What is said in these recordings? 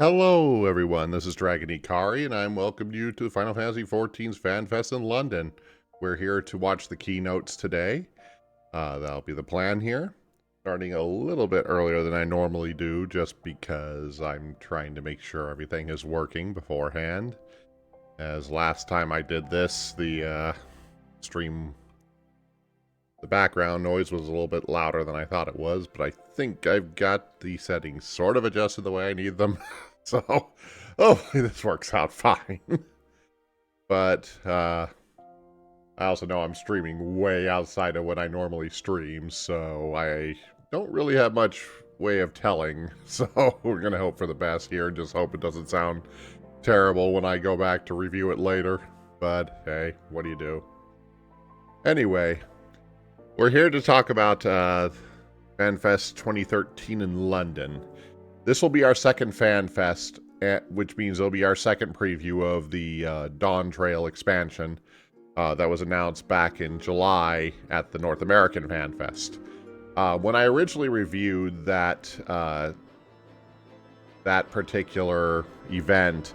Hello, everyone. This is Draginhikari, and I'm welcoming you to the Final Fantasy XIV's Fanfest in London. We're here to watch the keynotes today. That'll be the plan here. Starting a little bit earlier than I normally do, just because I'm trying to make sure everything is working beforehand. As last time I did this, the background noise was a little bit louder than I thought it was, but I think I've got the settings sort of adjusted the way I need them. So, hopefully this works out fine. But, I also know I'm streaming way outside of what I normally stream, so I don't really have much way of telling. So, we're gonna hope for the best here, and just hope it doesn't sound terrible when I go back to review it later. But, hey, what do you do? Anyway, we're here to talk about Fanfest 2013 in London. This will be our second Fanfest, which means it'll be our second preview of the Dawn Trail expansion that was announced back in July at the North American Fanfest. When I originally reviewed that particular event,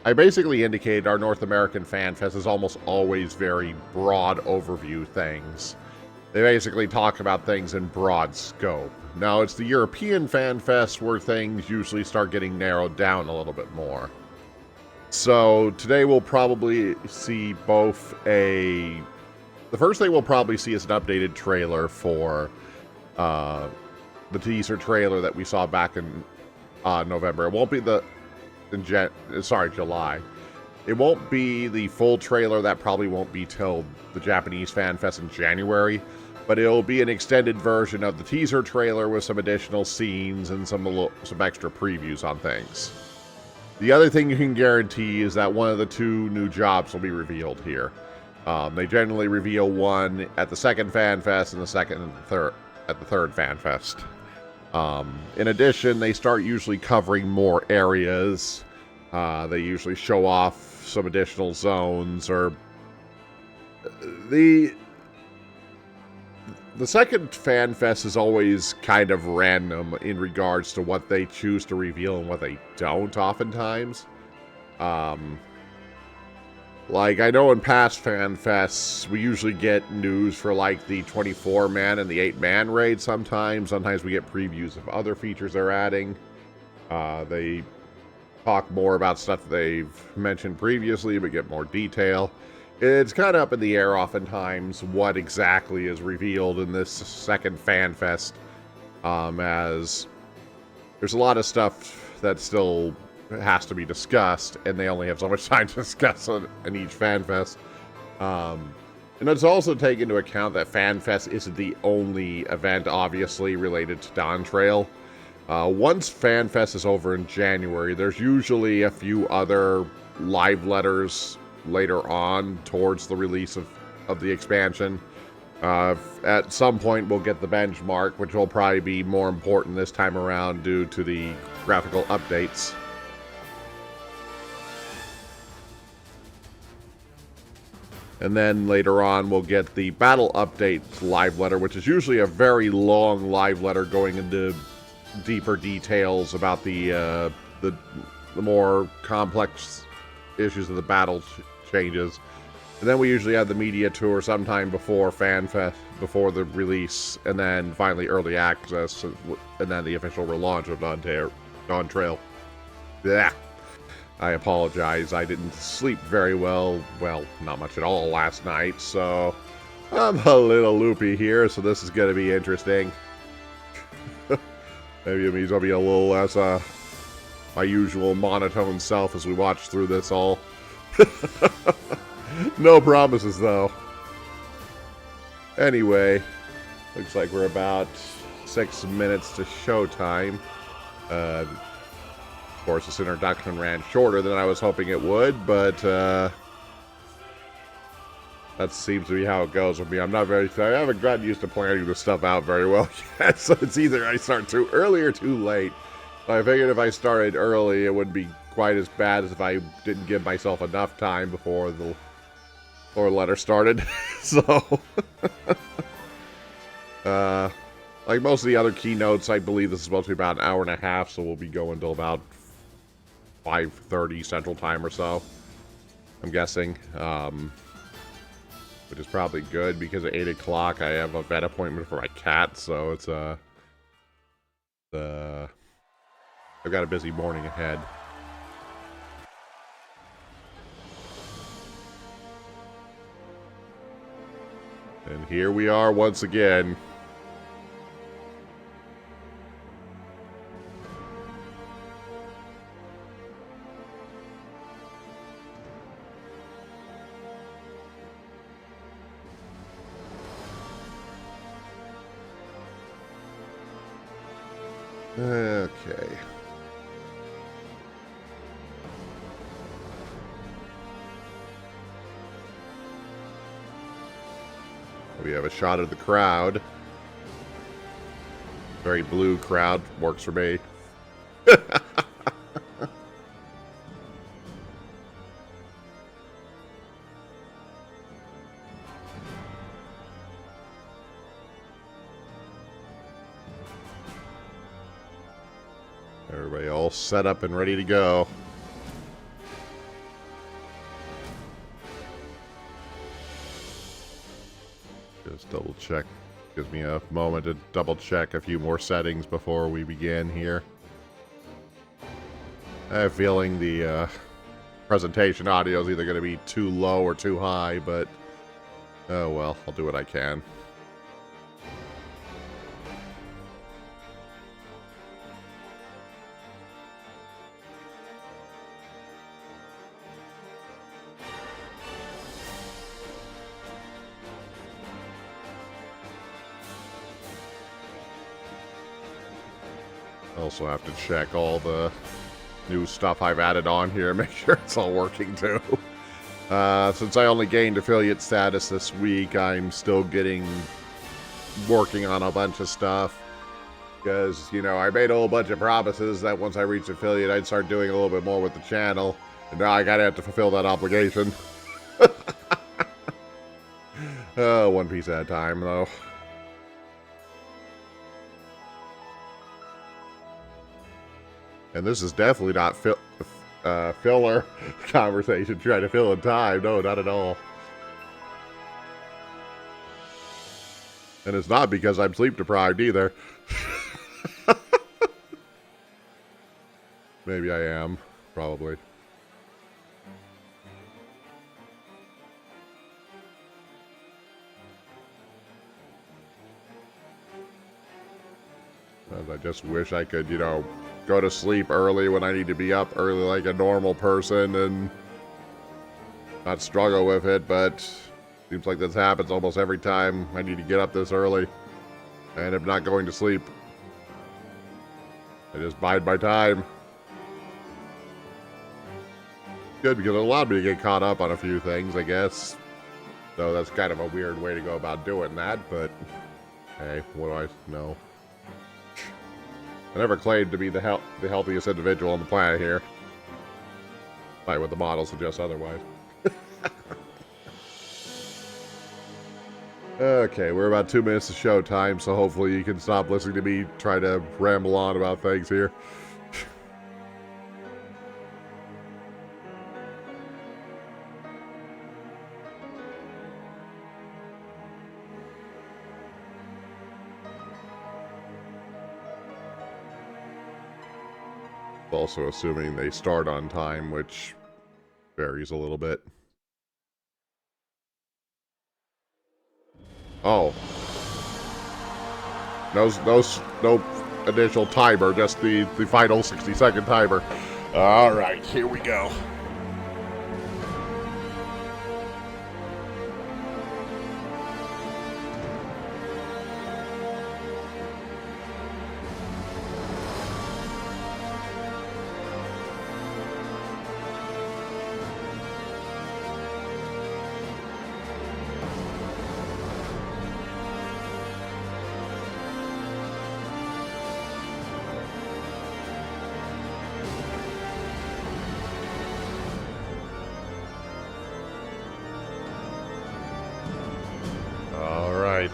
I basically indicated our North American Fanfest is almost always very broad overview things. They basically talk about things in broad scope. Now, it's the European Fanfest where things usually start getting narrowed down a little bit more. So, today we'll probably see both the first thing we'll probably see is an updated trailer for the teaser trailer that we saw back in November. It won't be July. It won't be the full trailer. That probably won't be till the Japanese Fanfest in January. But it'll be an extended version of the teaser trailer with some additional scenes and some extra previews on things. The other thing you can guarantee is that one of the two new jobs will be revealed here. They generally reveal one at the second Fanfest and the second and third at the third Fanfest. In addition, they start usually covering more areas. They usually show off some additional zones, or the second Fanfest is always kind of random in regards to what they choose to reveal and what they don't oftentimes. Like, I know in past Fanfests, we usually get news for, like, the 24-man and the 8-man raid sometimes. Sometimes we get previews of other features they're adding. They talk more about stuff that they've mentioned previously, but get more detail. It's kind of up in the air oftentimes what exactly is revealed in this second Fanfest, as there's a lot of stuff that still has to be discussed, and they only have so much time to discuss in each Fanfest. And it's also take into account that Fanfest isn't the only event, obviously, related to Dawn Trail. Once Fanfest is over in January, there's usually a few other live letters later on towards the release of the expansion. At some point we'll get the benchmark, which will probably be more important this time around due to the graphical updates. And then later on we'll get the battle updates live letter, which is usually a very long live letter going into deeper details about the more complex issues of the battle changes. And then we usually have the media tour sometime before Fanfest, before the release, and then finally early access, and then the official relaunch of Dawn Trail. Yeah, I apologize. I didn't sleep very well. Well, not much at all last night, so I'm a little loopy here, so this is going to be interesting. Maybe it means I'll be a little less my usual monotone self as we watch through this all. No promises, though. Anyway, looks like we're about 6 minutes to showtime. Of course, this introduction ran shorter than I was hoping it would, but that seems to be how it goes with me. I haven't gotten used to planning this stuff out very well yet, so it's either I start too early or too late. I figured if I started early, it wouldn't be quite as bad as if I didn't give myself enough time before the letter started. So, like most of the other keynotes, I believe this is supposed to be about an hour and a half, so we'll be going till about 5:30 Central Time or so, I'm guessing. Which is probably good because at 8 o'clock I have a vet appointment for my cat, so it's I've got a busy morning ahead. And here we are once again. Okay. We have a shot of the crowd. Very blue crowd. Works for me. Everybody all set up and ready to go. Just double check. Gives me a moment to double check a few more settings before we begin here. I have a feeling the presentation audio is either going to be too low or too high, but oh well, I'll do what I can. Also have to check all the new stuff I've added on here, make sure it's all working too. Since I only gained affiliate status this week, I'm still working on a bunch of stuff. Because, you know, I made a whole bunch of promises that once I reached affiliate, I'd start doing a little bit more with the channel. And now I gotta have to fulfill that obligation. One piece at a time, though. And this is definitely not filler conversation trying to fill in time. No, not at all. And it's not because I'm sleep deprived either. Maybe I am. Probably. I just wish I could, you know, go to sleep early when I need to be up early like a normal person and not struggle with it, but seems like this happens almost every time I need to get up this early. I end up not going to sleep. I just bide my time. Good, because it allowed me to get caught up on a few things, I guess. So that's kind of a weird way to go about doing that, but hey, what do I know? I never claimed to be the healthiest individual on the planet here. Fight with the models suggest otherwise. Okay, we're about 2 minutes to showtime, so hopefully you can stop listening to me try to ramble on about things here. Also assuming they start on time, which varies a little bit. Oh. No initial timer, just the final 60-second timer. Alright, here we go.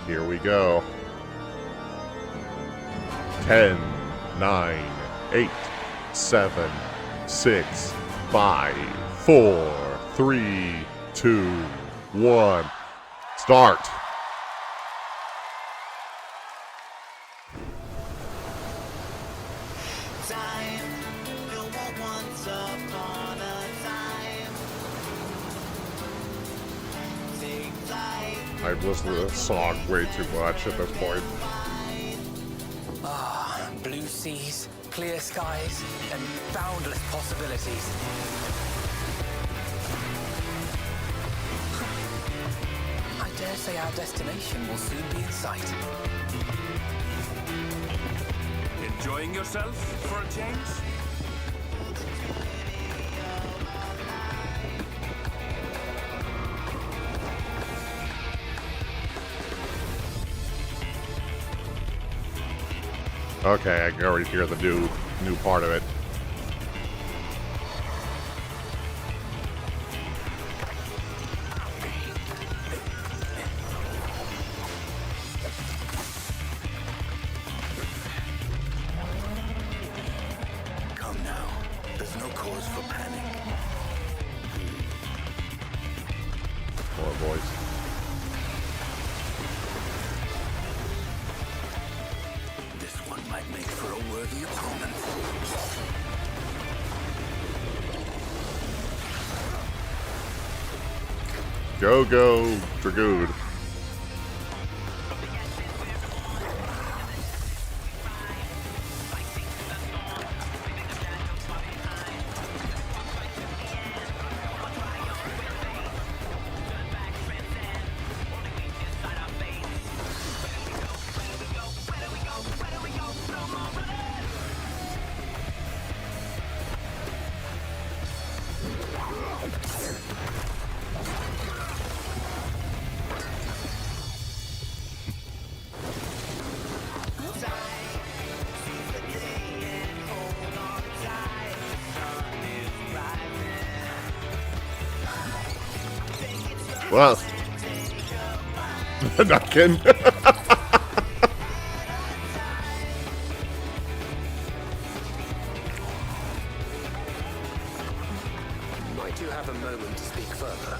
Here we go. 10, 9, 8, 7, 6, 5, 4, 3, 2, 1. Start. I've listened to this song way too much at this point. Ah, blue seas, clear skies, and boundless possibilities. I dare say our destination will soon be in sight. Enjoying yourself for a change? Okay, I can already hear the new part of it. Come now. There's no cause for panic. Poor boys. Might make for a worthy opponent. Go, go, Dragoon. Well, not kidding. Might you have a moment to speak further?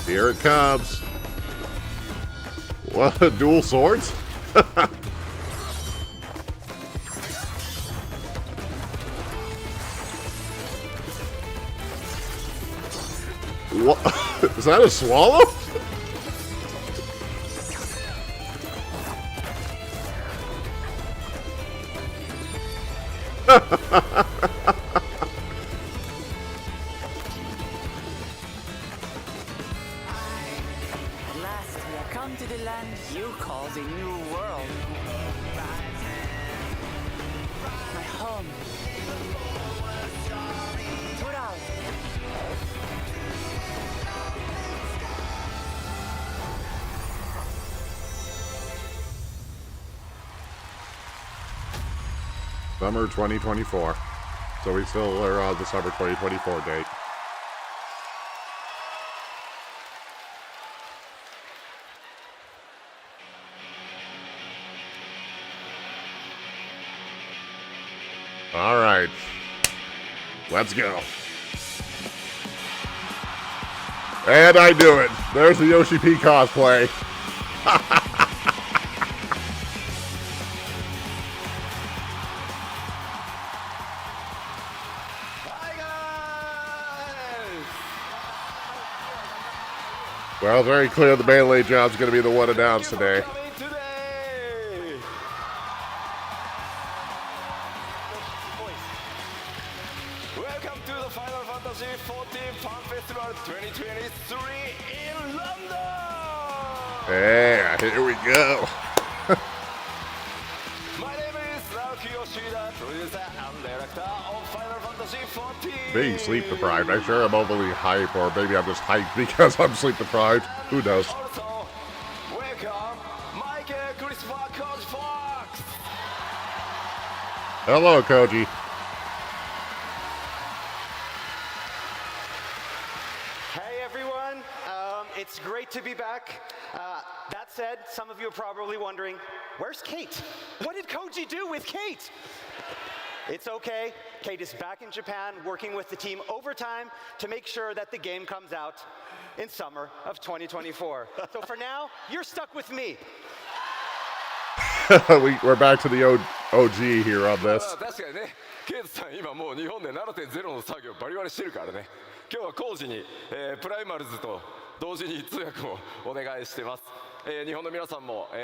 Here it comes. What, dual swords? What? Is that a swallow? To the land you call the New World. My home. Tural. Summer 2024. So we still are on the summer 2024 date. All right, let's go. And I do it. There's the Yoshi P cosplay. Well, it's very clear the melee job's going to be the one announced today. Welcome to the Final Fantasy XIV Fan Festival 2023 in London! Yeah, here we go. My name is Naoki Yoshida, producer and director of Final Fantasy XIV. Being sleep deprived, I'm sure I'm overly hype, or maybe I'm just hyped because I'm sleep deprived. Who knows? Also, welcome Michael Christopher Coach Fox! Hello, Koji. Hey back. That said, some of you are probably wondering, where's Kate? What did Koji do with Kate? It's okay. Kate is back in Japan working with the team overtime to make sure that the game comes out in summer of 2024. So for now, you're stuck with me. We're back to the OG here on this. 確かにね、ケイトさん今もう日本で 7.0 の作業バリバリしてるからね。今日は工事に、プライマルズと同時に通訳をお願いしてます。日本の皆さんも、そ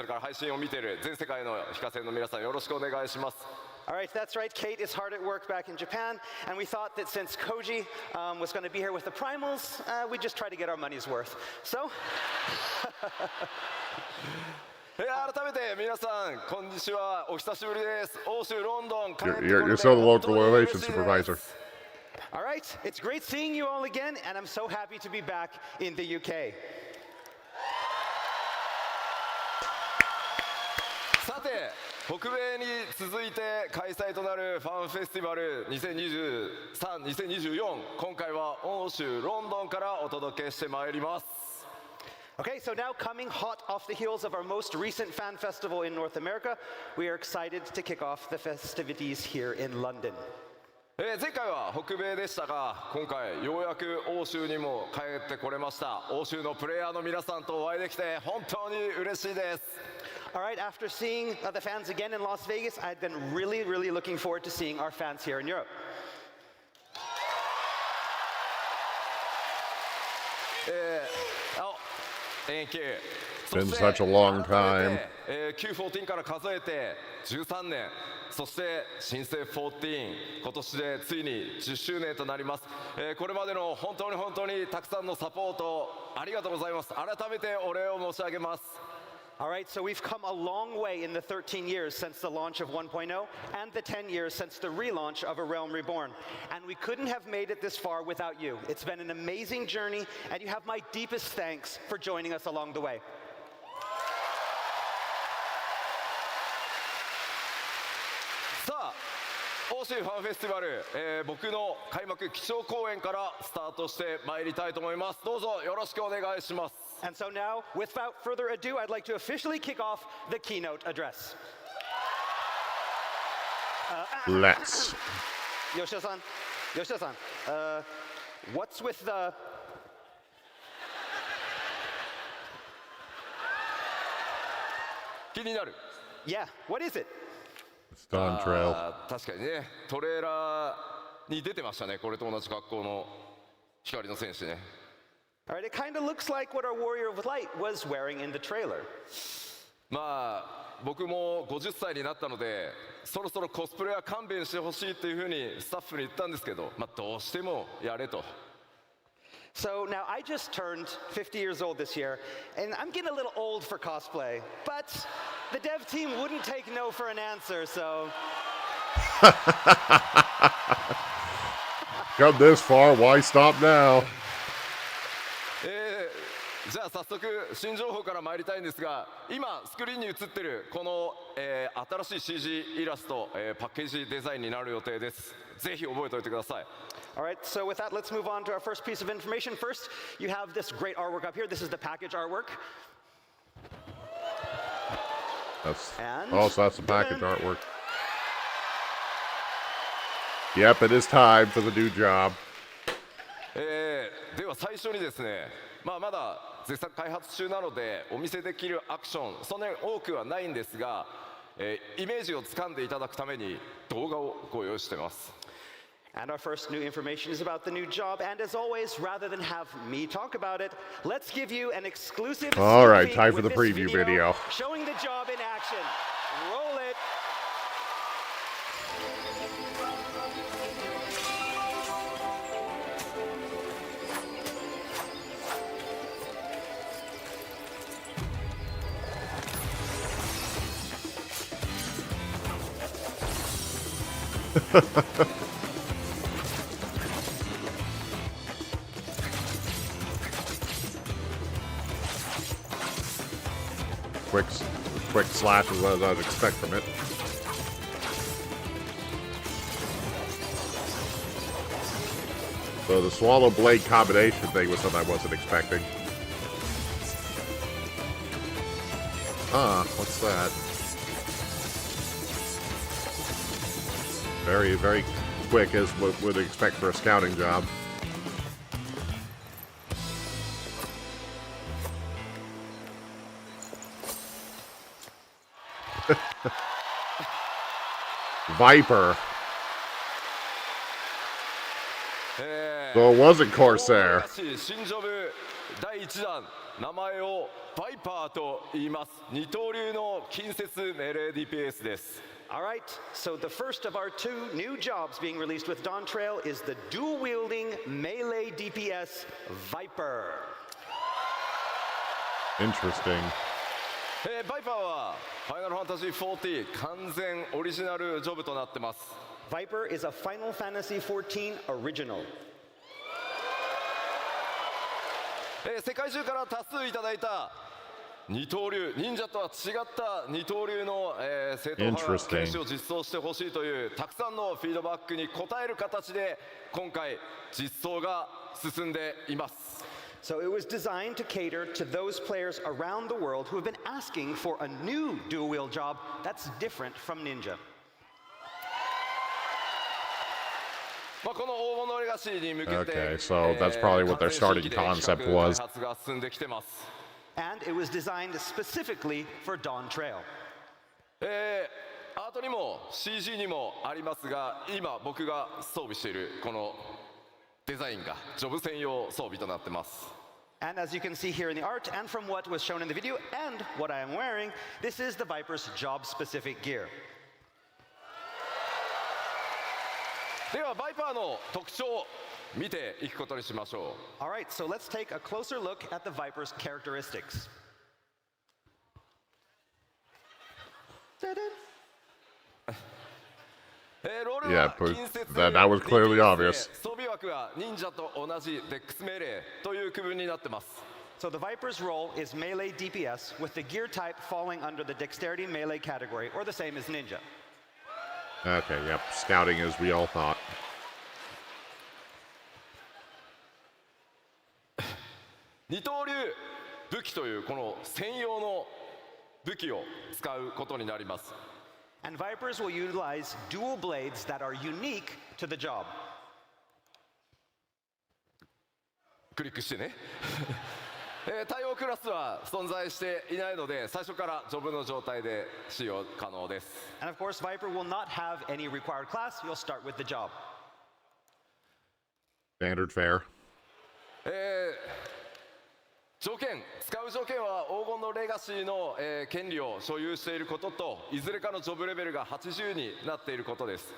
れから配信を見ている全世界の非課線の皆さんよろしくお願いします。All right, that's right. Kate is hard at work back in Japan, and we thought that since Koji was going to be here with the Primals, we'd just try to get our money's worth. So. 改めて皆さんこんにちは、お久しぶりです。欧州ロンドン。 You're still the local relations supervisor. All right, it's great seeing you all again, and I'm so happy to be back in the UK. さて、北米に続いて開催となるファンフェスティバル2023、2024、今回は欧州ロンドンからお届けしてまいります。Okay, so now coming hot off the heels of our most recent fan festival in North America, we are excited to kick off the festivities here in London. 前回は北米でしたが、今回ようやく欧州にも帰ってこれました。欧州のプレイヤーの皆さんとお会いできて本当に嬉しいです。All right, after seeing the fans again in Las Vegas, I've been really looking forward to seeing our fans here in Europe. Thank you. Been such a long time. Q14 から数えて13年、そして新生14、今年でついに10周年となります。これまでの本当にたくさんのサポートありがとうございます。改めてお礼を申し上げます。All right, so we've come a long way in the 13 years since the launch of 1.0 and the 10 years since the relaunch of A Realm Reborn. And we couldn't have made it this far without you. It's been an amazing journey, and you have my deepest thanks for joining us along the way. さあ、欧州ファンフェスティバル、僕の開幕基調講演からスタートしてまいりたいと思います。どうぞよろしくお願いします。And so now, without further ado, I'd like to officially kick off the keynote address. Let's. Yoshida-san, what's with the... Yeah, what is it? Stone Trail. 確かにね、トレーラーに出てましたね。これと同じ格好の光の戦士ね。All right, it kind of looks like what our Warrior of Light was wearing in the trailer. まあ僕も50歳になったので、そろそろコスプレは勘弁してほしいっていうふうにスタッフに言ったんですけど、まあどうしてもやれと。So now I just turned 50 years old this year, and I'm getting a little old for cosplay, but the dev team wouldn't take no for an answer, so... Come this far, why stop now? じゃあ早速新情報から参りたいんですが、今スクリーンに映ってるこの、新しい CG イラスト、パッケージデザインになる予定です。ぜひ覚えておいてください。All right, so with that, let's move on to our first piece of information. First, you have this great artwork up here. This is the package artwork. So that's the package artwork. Yep, it is time for the new job. では最初にですね、まだ絶賛開発中なのでお見せできるアクションそんなに多くはないんですが、イメージをつかんでいただくために動画をご用意しています。And our first new information is about the new job. And as always, rather than have me talk about it, let's give you an exclusive All right, time for the preview video. Showing the job in action. Roll it. Quick slash is what I'd expect from it. So the swallow blade combination thing was something I wasn't expecting. What's that? Very, very quick, as what would expect for a scouting job. Viper. So it wasn't Corsair. 新ジョブ第1弾、名前をバイパーと言います。二刀流の近接命令 DPS です。 All right, so the first of our 2 new jobs being released with Dawn Trail is the dual-wielding melee DPS Viper. Interesting. バイパーはファイナルファンタジー14完全オリジナルジョブとなってます。 Viper is a Final Fantasy XIV original. 世界中から多数いただいた二刀流、忍者とは違った二刀流の正統派剣士を実装してほしいというたくさんのフィードバックに応える形で今回実装が進んでいます。 So it was designed to cater to those players around the world who have been asking for a new dual-wield job that's different from Ninja. この黄金のレガシーに向けて Okay, so that's probably what their starting concept was. 開発が進んできてます。 And it was designed specifically for Dawn Trail. アートにも CG にもありますが、今僕が装備しているこのデザインがジョブ専用装備となってます。 And as you can see here in the art, and from what was shown in the video, and what I am wearing, this is the Viper's job-specific gear. ではバイパーの特徴を見ていくことにしましょう。 All right, so let's take a closer look at the Viper's characteristics. Yeah, but that was clearly obvious. 装備枠は忍者と同じデックス命令という区分になってます。 So the Viper's role is melee DPS, with the gear type falling under the dexterity melee category, or the same as Ninja. Okay, yep. Scouting as we all thought. 二刀流武器というこの専用の武器を使うことになります。 And Vipers will utilize dual blades that are unique to the job. クリックしてね。対応クラスは存在していないので、最初からジョブの状態で使用可能です。 And of course, Viper will not have any required class. You'll start with the job. Standard fare. 使う条件は黄金のレガシーの、権利を所有していることと、いずれかのジョブレベルが80になっていることです。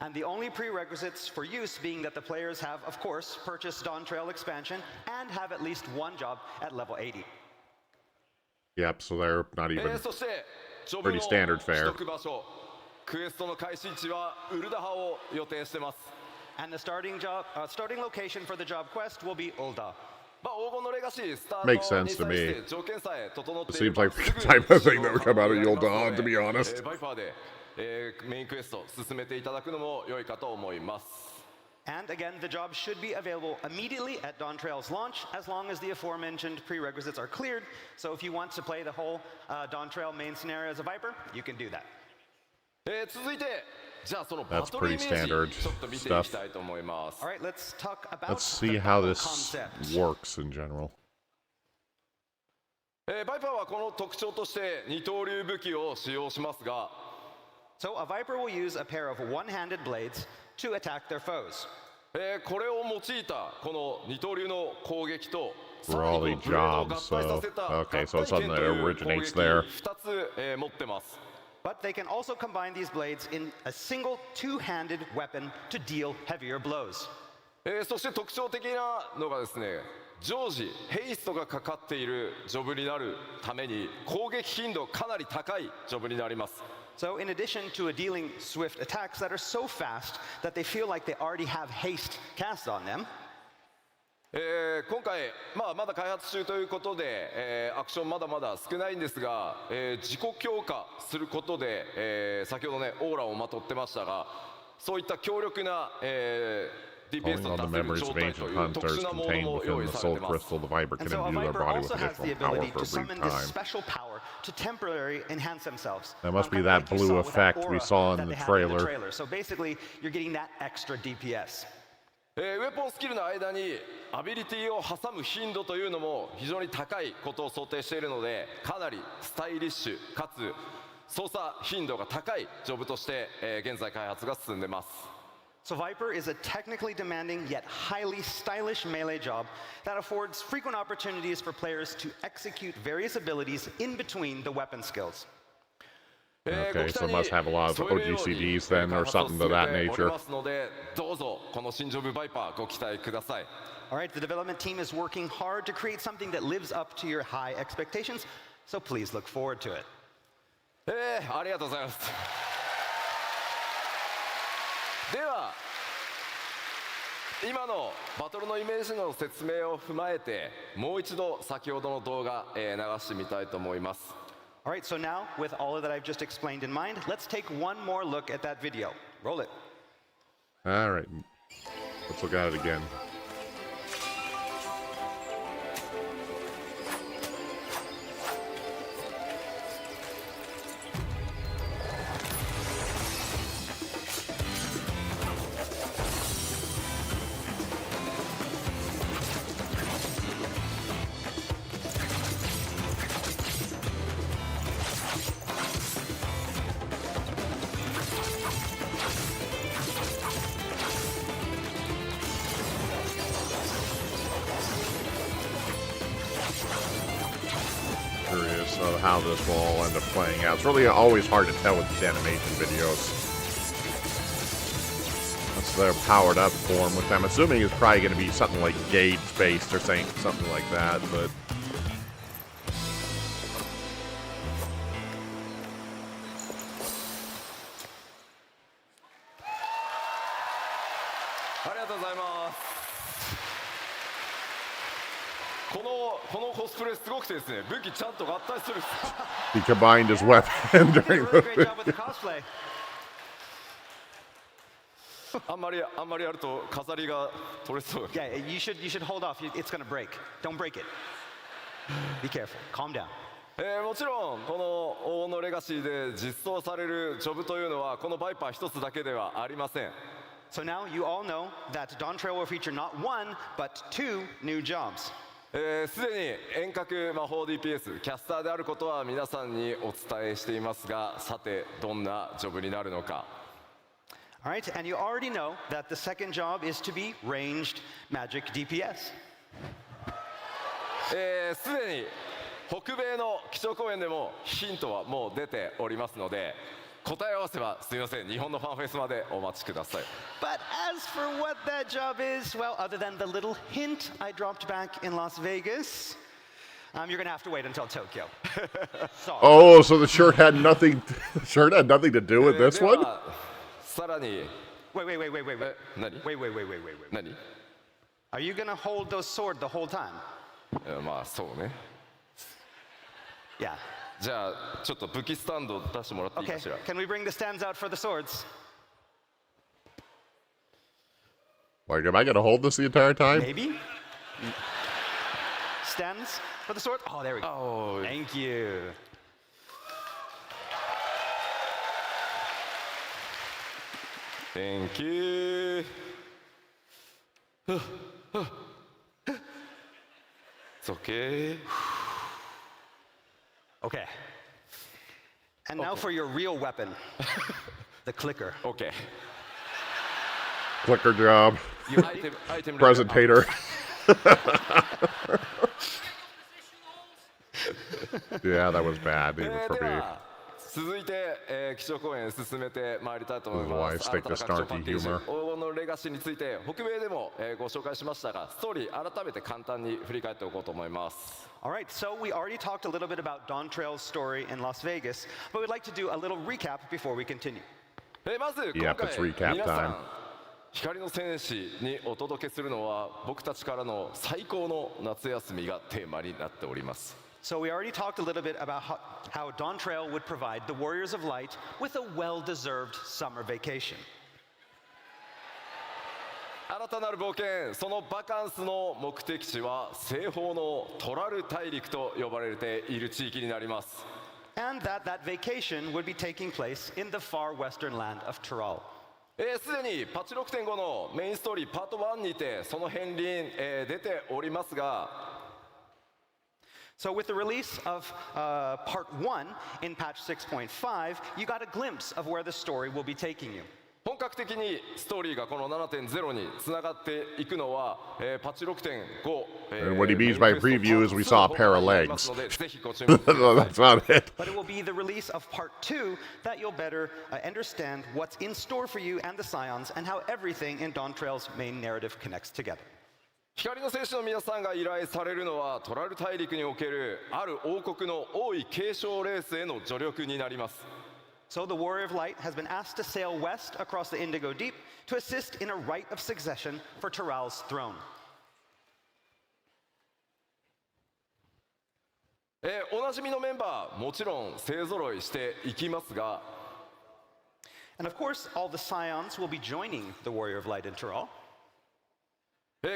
And the only prerequisites for use being that the players have, of course, purchased Dawn Trail expansion and have at least one job at level 80. Yep, so they're not even そしてジョブ pretty の standard 取 fare. 得場所、クエストの開始地はウルダハを予定してます。 And the starting location for the job quest will be Ul'dah. 黄金のレガシースタート Makes に sense 際し to me. て条件さえ整ってい Seems れば like すぐ the に type of thing that would come out of 使用可能 Ul'dah, にな to be ります honest. バイパーで、メインクエスト進めていただくのも良いかと思います。 And again, the job should be available immediately at Dawn Trail's launch, as long as the aforementioned prerequisites are cleared. So if you want to play the whole Dawn Trail main scenario as a Viper, you can do that. 続いてじゃあそのバ That's トルイ pretty メー standard ジちょっと見ていきたいと思います。 All right, let's talk about Let's see the how battle this concept. works in general. バイパーはこの特徴として二刀流武器を使用しますが、 So a Viper will use a pair of one-handed blades to attack their foes. これを用いたこの二刀流の攻撃と For all the jobs, so okay, so it's something that originates there. 2つ、持ってます。 But they can also combine these blades in a single two-handed weapon to deal heavier blows. そして特徴的なのがですね、常時ヘイストがかかっているジョブになるために攻撃頻度かなり高いジョブになります。 So in addition to dealing swift attacks that are so fast that they feel like they already have haste cast on them, 今回、まだ開発中ということで、アクションまだまだ少ないんですが、自己強化することで、先ほどねオーラをまとってましたが、そういった強力な、DPS Calling の on 出 the せる memories 状 of 態と ancient いう特 hunters 殊なモード contained も用 within 意 the され soul てます。 crystal, the Viper can and so a imbue their Viper body with also has additional the power ability for to a brief summon this time. special power power to temporarily enhance themselves. That must be Kinda that like you blue saw with effect we aura saw in that the they had in trailer. So basically, you're getting that extra DPS. ウェポンスキルの間にアビリティを挟む頻度というのも非常に高いことを想定しているので、かなりスタイリッシュかつ操作頻度が高いジョブとして、現在開発が進んでます。 So Viper is a technically demanding yet highly stylish melee job that affords frequent opportunities for players to execute various abilities in between the weapon skills. Okay, so it must have a lot of OGCDs then, or something to that nature. All right, the development team is working hard to create something that lives up to your high expectations, so please look forward to it. ありがとうございます。では、今のバトルのイメージの説明を踏まえて、もう一度先ほどの動画、流してみたいと思います。 All right, so now, with all of that I've just explained in mind, let's take one more look at that video. Roll it. All right, let's look at it again. Curious of how this will all end up playing out. It's really always hard to tell with these animation videos. That's their powered up form, which I'm assuming is probably going to be something like gauge based or something like that, but. He combined his weapon during Really great job with the cosplay. あんまりやると飾りが取れそう。 Yeah, you should hold off. It's gonna break. Don't break it. Be careful. Calm down. もちろんこの王のレガシーで実装されるジョブというのはこのバイパー一つだけではありません。 So now you all know that Dawn Trail will feature not one, but two new jobs. すでに遠隔魔法 DPS キャスターであることは皆さんにお伝えしていますが、さてどんなジョブになるのか。 All right, and you already know that the second job is to be ranged magic DPS. すでに北米の基調講演でもヒントはもう出ておりますので、答え合わせはすみません、日本のファンフェスまでお待ちください。 But as for what that job is, well, other than the little hint I dropped back in Las Vegas, you're gonna have to wait until Tokyo. So, Oh, so the shirt had nothing. The shirt had nothing to do with this one. さらに wait. 何 Wait. 何 Are you gonna hold those sword the whole time? まあそうね。 Yeah. じゃあちょっと武器スタンド出してもらっていい Okay. かしら。 Can we bring the stands out for the swords? Like, am I gonna hold this the entire time? Maybe. Stands for the sword? Oh, there we go. Oh. Thank you. Thank you. It's okay. Okay. And now for your real weapon, the clicker. Okay. Clicker job. Item Presentator. Yeah, that was bad, even for で me. は続いて、基調講演進めてまいりたいと思います。 This is why I stick to 新たな拡張パッケージ snarky humor. 黄金のレガシーについて北米でも、ご紹介しましたが、ストーリー改めて簡単に振り返っておこうと思います。 All right, so we already talked a little bit about Dawn Trail's story in Las Vegas, but we'd like to do a little recap before we continue. まず Yep, 今回 it's recap 皆さ time. ん光の戦士にお届けするのは僕たちからの最高の夏休みがテーマになっております。 So we already talked a little bit about how Dawn Trail would provide the Warriors of Light with a well-deserved summer vacation. 新たなる冒険、そのバカンスの目的地は西方のトラル大陸と呼ばれている地域になります。And that vacation would be taking place in the far western land of Tyrol. すでにパッチ 6.5 のメインストーリーパート1にてその片鱗、出ておりますが、So with the release of part 1 in patch 6.5, you got a glimpse of where the story will be taking you. 本格的にストーリーがこの 7.0 につながっていくのは、パッチ 6.5、And what he means by preview is we saw a pair of legs. ぜひご注目ください。 That's about it. But it will be the release of part 2 that you'll better understand what's in store for you and the Scions and how everything in Dawn Trail's main narrative connects together. 光の戦士の皆さんが依頼されるのはトラル大陸におけるある王国の王位継承レースへの助力になります。So the Warrior of Light has been asked to sail west across the Indigo Deep to assist in a rite of succession for Tyrell's throne. おなじみのメンバーもちろん勢ぞろいしていきますが、 And of course, all the Scions will be joining the Warrior of Light in Tyrell.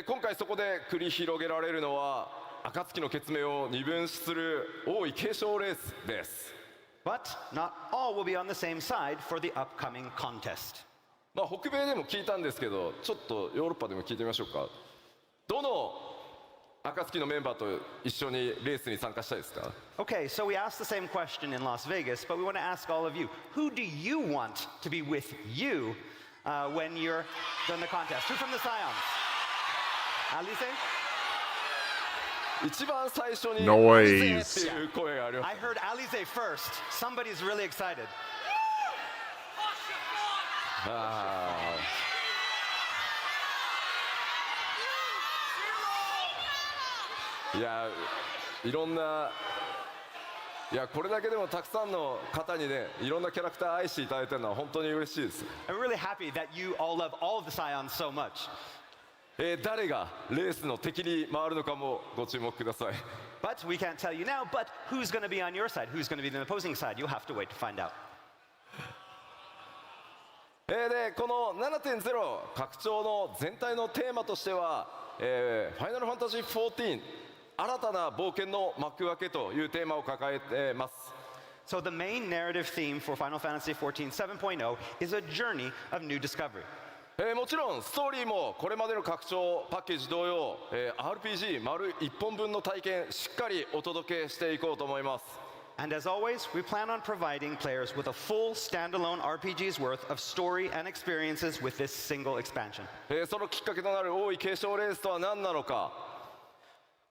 今回そこで繰り広げられるのは暁の血命を二分する王位継承レースです。 But not all will be on the same side for the upcoming contest. 北米でも聞いたんですけど、ちょっとヨーロッパでも聞いてみましょうか。どの暁のメンバーと一緒にレースに参加したいですか？ Okay, so we asked the same question in Las Vegas, but we want to ask all of you, who do you want to be with you when you're in the contest? Who from the Scions? Alice? 一番最初に Noise. っていう声があります。 I heard Alize first. Somebody's really excited. いや、いろんな、いや、これだけでもたくさんの方にね、いろんなキャラクター愛していただいてるのは本当に嬉しいです。 I'm really happy that you all love all of the Scions so much. 誰がレースの敵に回るのかもご注目ください。 But we can't tell you now, but who's going to be on your side? Who's going to be the opposing side? You'll have to wait to find out. で、この 7.0 拡張の全体のテーマとしては、ファイナルファンタジー14新たな冒険の幕開けというテーマを抱えています。 So the main narrative theme for Final Fantasy XIV 7.0 is a journey of new discovery. もちろんストーリーもこれまでの拡張パッケージ同様、RPG 丸1本分の体験しっかりお届けしていこうと思います。 And as always, we plan on providing players with a full standalone RPG's worth of story and experiences with this single expansion. そのきっかけとなる王位継承レースとは何なのか。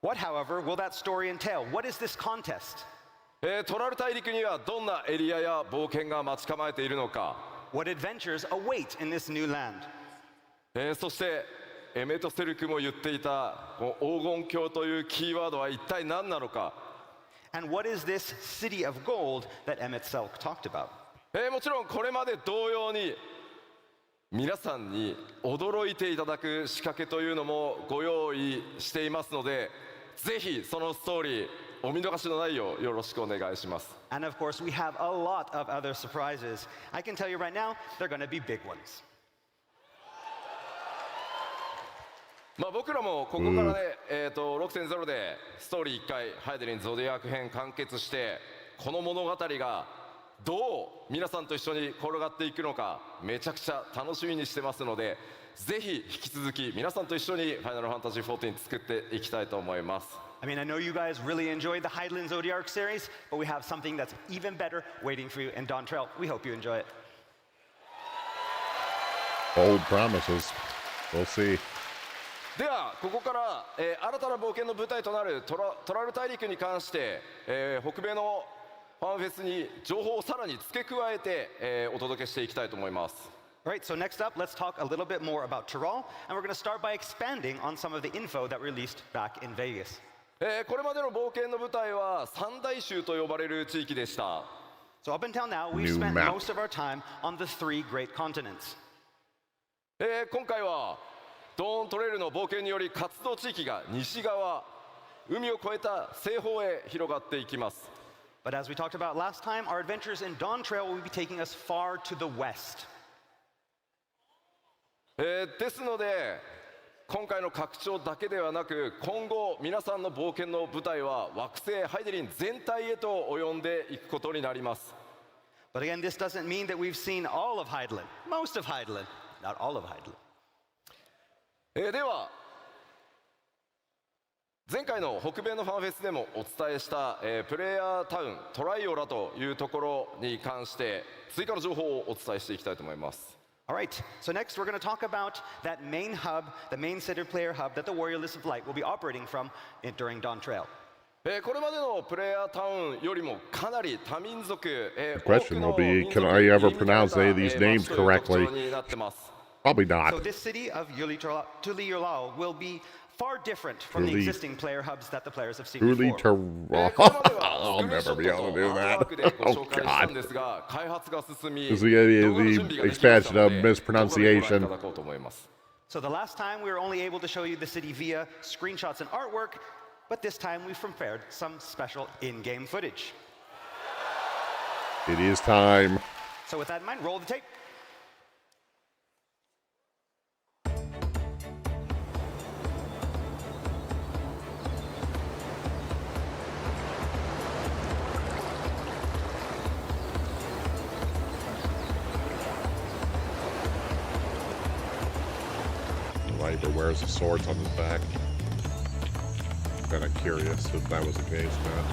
What, however, will that story entail? What is this contest? トラル大陸にはどんなエリアや冒険が待ち構えているのか。 What adventures await in this new land? そしてエメトセルクも言っていたこの黄金鏡というキーワードは一体何なのか。 And what is this city of gold that Emmett Selk talked about? もちろんこれまで同様に皆さんに驚いていただく仕掛けというのもご用意していますので、ぜひそのストーリーお見逃しのないようよろしくお願いします。 And of course, we have a lot of other surprises. I can tell you right now, they're going to be big ones. 僕らもここからね、6.0 でストーリー1回ハイデリンゾディアーク編完結して、この物語がどう皆さんと一緒に転がっていくのかめちゃくちゃ楽しみにしてますので、ぜひ引き続き皆さんと一緒にファイナルファンタジー14作っていきたいと思います。 I mean, I know you guys really enjoyed the Hydaelyn Zodiac series, but we have something that's even better waiting for you in Dawn Trail. We hope you enjoy it. Bold promises. We'll see. ではここから、新たな冒険の舞台となるトラル大陸に関して、北米のファンフェスに情報をさらに付け加えて、お届けしていきたいと思います。 All right, so next up, let's talk a little bit more about Tyrol, and we're going to start by expanding on some of the info that released back in Vegas. これまでの冒険の舞台は三大州と呼ばれる地域でした。 So up until now, we've New spent map. most of our time on the three great continents. 今回はドーントレイルの冒険により活動地域が西側、海を越えた西方へ広がっていきます。 But as we talked about last time, our adventures in Dawn Trail will be taking us far to the west. ですので今回の拡張だけではなく今後皆さんの冒険の舞台は惑星ハイデリン全体へと及んでいくことになります。 But again, this doesn't mean that we've seen all of Heidelin, most of Heidelin, not all of Heidelin. では前回の北米のファンフェスでもお伝えした、プレイヤータウントライオラというところに関して追加の情報をお伝えしていきたいと思います。 All right, so next we're going to talk about that main hub, the main center player hub that the Warrior List of Light will be operating from during Dawn Trail. これまでのプレイヤータウンよりもかなり多民族、The question will be, can I ever pronounce any of these names correctly? Probably not. So this city of Tuliyolao will be far different from the existing player hubs that the players have seen before. I'll never be able to do that. Oh, God. This is the expansion of mispronunciation. So the last time we were only able to show you the city via screenshots and artwork, but this time we've prepared some special in-game footage. It is time. So with that in mind, roll the tape. Viper wears the swords on his back. Kind of curious if that was the case, man.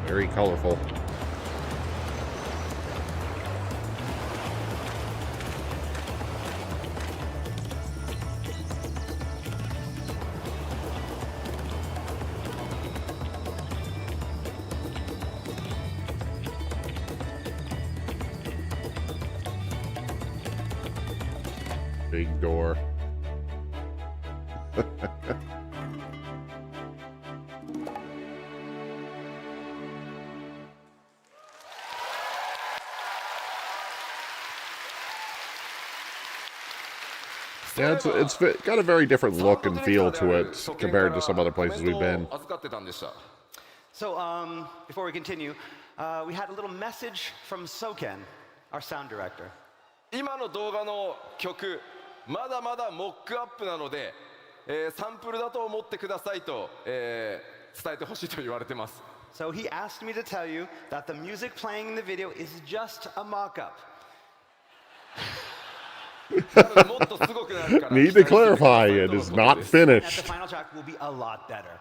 Very colorful. Big door. Yeah, it's got a very different look and feel to it compared to some other places we've been. So before we continue, we had a little message from Soken, our sound director. 今の動画の曲まだまだモックアップなので、サンプルだと思ってくださいと、伝えてほしいと言われてます。 So he asked me to tell you that the music playing in the video is just a mock-up. Need to clarify, it is not And finished. the final track will be a lot better.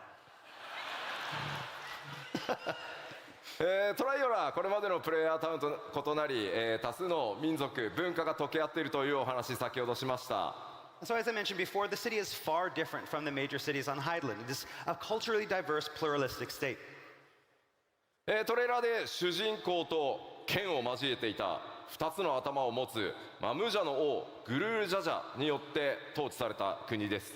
トライオラこれまでのプレイヤータウンと異なり、多数の民族文化が溶け合っているというお話先ほどしました。 So as I mentioned before, the city is far different from the major cities on Heidelin. It is a culturally diverse, pluralistic state. トレーラーで主人公と剣を交えていた2つの頭を持つマムージャの王グルールジャジャによって統治された国です。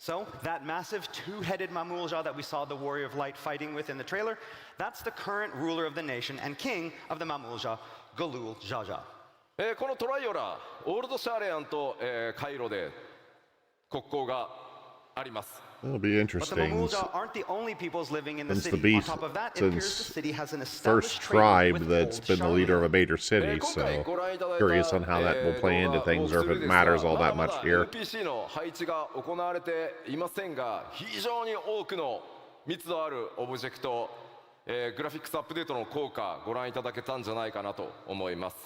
So that massive two-headed Mamulja that we saw the Warrior of Light fighting with in the trailer, that's the current ruler of the nation and king of the Mamulja, Galul Jaja. このトライオラオールドシャーレアンと、カイロで国交があります。 It'll be But the interesting. Mamulja aren't the only peoples living in the Since the city. On beast, top of that, it appears the since city has an first established tribe trade with that's old been the leader of a major city, 今回 so ご覧いただいた curious on how that will play into things or if it matters all that much here. NPC の配置が行われていませんが非常に多くの密度あるオブジェクト、グラフィックスアップデートの効果ご覧いただけたんじゃないかなと思います。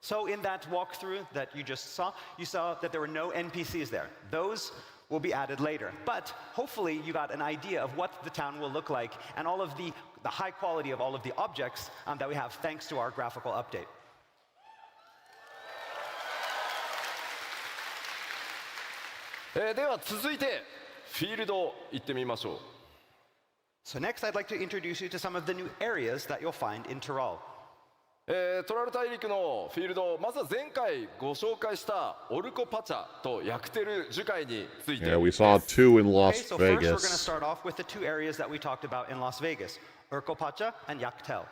So in that walkthrough that you just saw, you saw that there were no NPCs there. Those will be added later. But hopefully you got an idea of what the town will look like and all of the high quality of all of the objects that we have thanks to our graphical update. では続いてフィールド行ってみましょう。 So next I'd like to introduce you to some of the new areas that you'll find in Tyrol. トラル大陸のフィールドまずは前回ご紹介したオルコパチャとヤクテル樹海について Yeah, we saw two in Okay, Las so first we're going to Vegas. start off with the two areas that we talked about in Las Vegas, Urcopacha and Yaktel.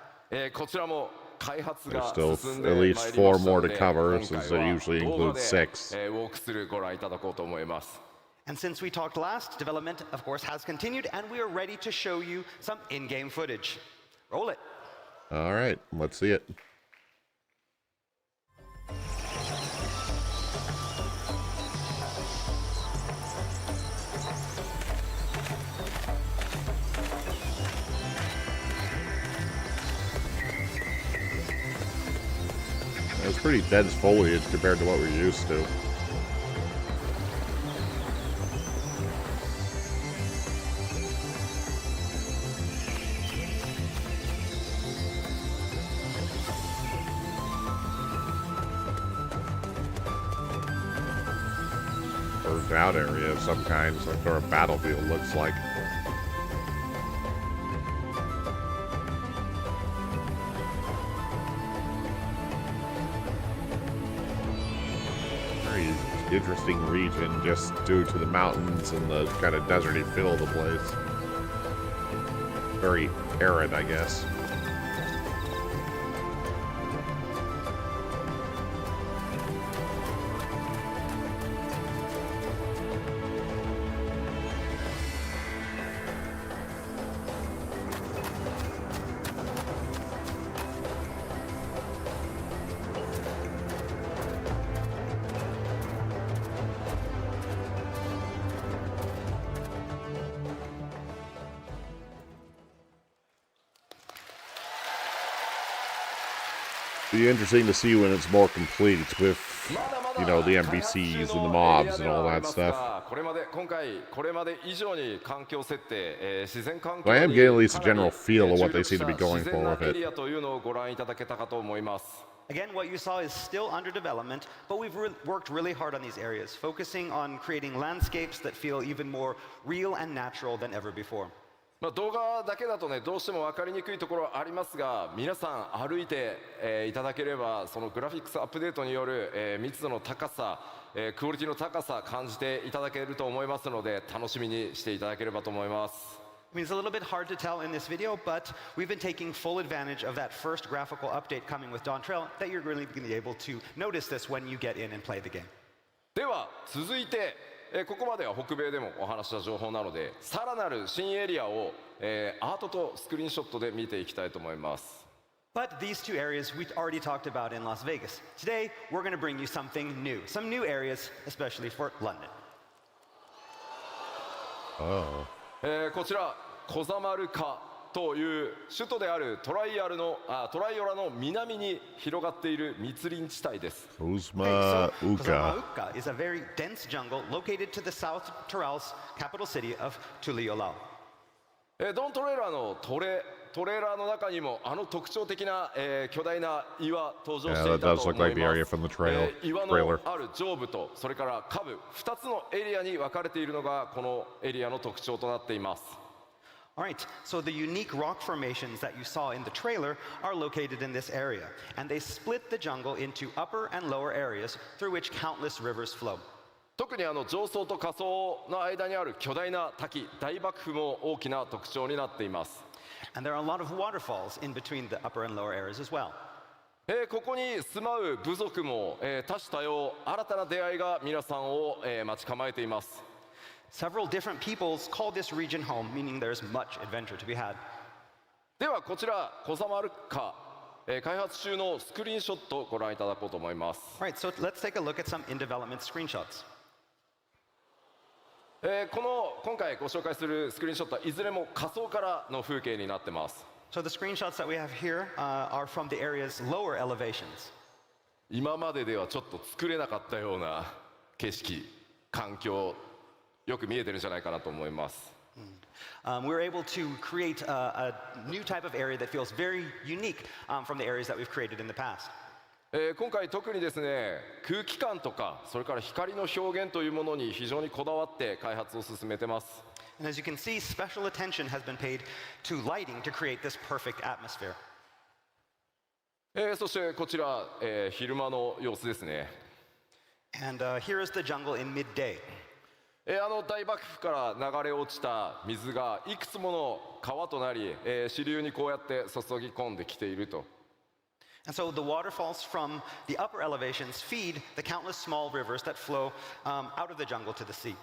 こちらも開発 There's が still 進んで at まいり least ました four の more で to cover, 今 since 回 they は usually 動画 include で six. ウォークスルーご覧いただこうと思います。 And since we talked last, development, of course, has continued, and we are ready to show you some in-game footage. Roll it. All right, let's see it. It's pretty dense foliage compared to what we're used to. Burned out area of some kind, so like where a battlefield looks like. Very interesting region just due to the mountains and the kind of deserty feel of the place. Very arid, I guess. Be interesting to see when it's more complete with, you know, the NPCs and the mobs and all that stuff. But I am getting at least a general feel of what they seem to be going for with it. Again, what you saw is still under development, but we've worked really hard on these areas, focusing on creating landscapes that feel even more real and natural than ever before. 動画だけだとねどうしても分かりにくいところはありますが皆さん歩いて、いただければそのグラフィックスアップデートによる、密度の高さ、クオリティの高さ感じていただけると思いますので楽しみにしていただければと思います。I mean, it's a little bit hard to tell in this video, but we've been taking full advantage of that first graphical update coming with Dawn Trail that you're really going to be able to notice this when you get in and play the game. では続いてここまでは北米でもお話した情報なのでさらなる新エリアを、アートとスクリーンショットで見ていきたいと思います。But these two areas we already talked about in Las Vegas. Today, we're going to bring you something new, some new areas, especially for London. こちらコザマルカという首都であるトライオラの南に広がっている密林地帯です。Kozma Uka is a very dense jungle located to the South Tyrol's capital city of Tuliolao. ドントレーラーのトレーラーの中にもあの特徴的な、巨大な岩登場していたと思います。岩のある上部とそれから下部2つのエリアに分かれているのがこのエリアの特徴となっています。All right, so the unique rock formations that you saw in the trailer are located in this area, and they split the jungle into upper and lower areas through which countless rivers flow. 特に上層と下層の間にある巨大な滝、大幕府も大きな特徴になっています。And there are a lot of waterfalls in between the upper and lower areas as well. ここに住まう部族も、多種多様、新たな出会いが皆さんを、待ち構えています。Several different peoples call this region home, meaning there's much adventure to be had. ではこちらコザマルカ、開発中のスクリーンショットをご覧いただこうと思います。All right, so let's take a look at some in development screenshots. 今回ご紹介するスクリーンショットはいずれも下層からの風景になってます。So the screenshots that we have here are from the area's lower elevations. 今までではちょっと作れなかったような景色、環境よく見えてるんじゃないかなと思います。We're able to create a new type of area that feels very unique from the areas that we've created in the past. 今回特にですね空気感とかそれから光の表現というものに非常にこだわって開発を進めてます。And as you can see, special attention has been paid to lighting to create this perfect atmosphere. そしてこちら、昼間の様子ですね。And here is the jungle in midday. 大幕府から流れ落ちた水がいくつもの川となり、支流にこうやって注ぎ込んできていると。And so the waterfalls from the upper elevations feed the countless small rivers that flow out of the jungle to the sea.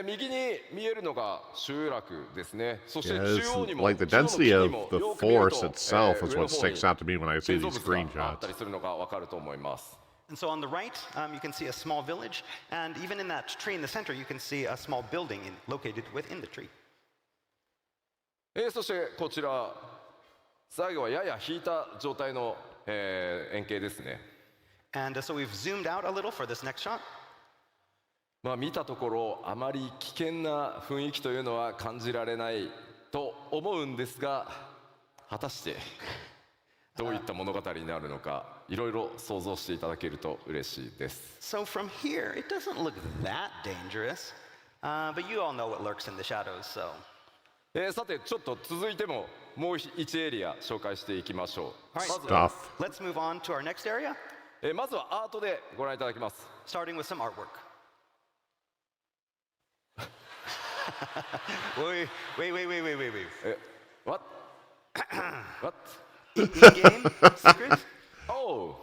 右に見えるのが集落ですね。そして中央にも like the density of the forest itself is what sticks out to me when I see these screenshots. あったりするのがわかると思います。And so on the right, you can see a small village, and even in that tree in the center, you can see a small building located within the tree. そしてこちら最後はやや引いた状態の、円形ですね。And so we've zoomed out a little for this next shot. まあ見たところあまり危険な雰囲気というのは感じられないと思うんですが、果たしてどういった物語になるのか、いろいろ想像していただけると嬉しいです。So from here, it doesn't look that dangerous, but you all know what lurks in the shadows, so. さてちょっと続いてももう1エリア紹介していきましょう。 All right, まず Stuff. let's move on to our next area, まずはアートでご覧いただきます。 starting with some artwork. wait. What? What? In-game secret? Oh,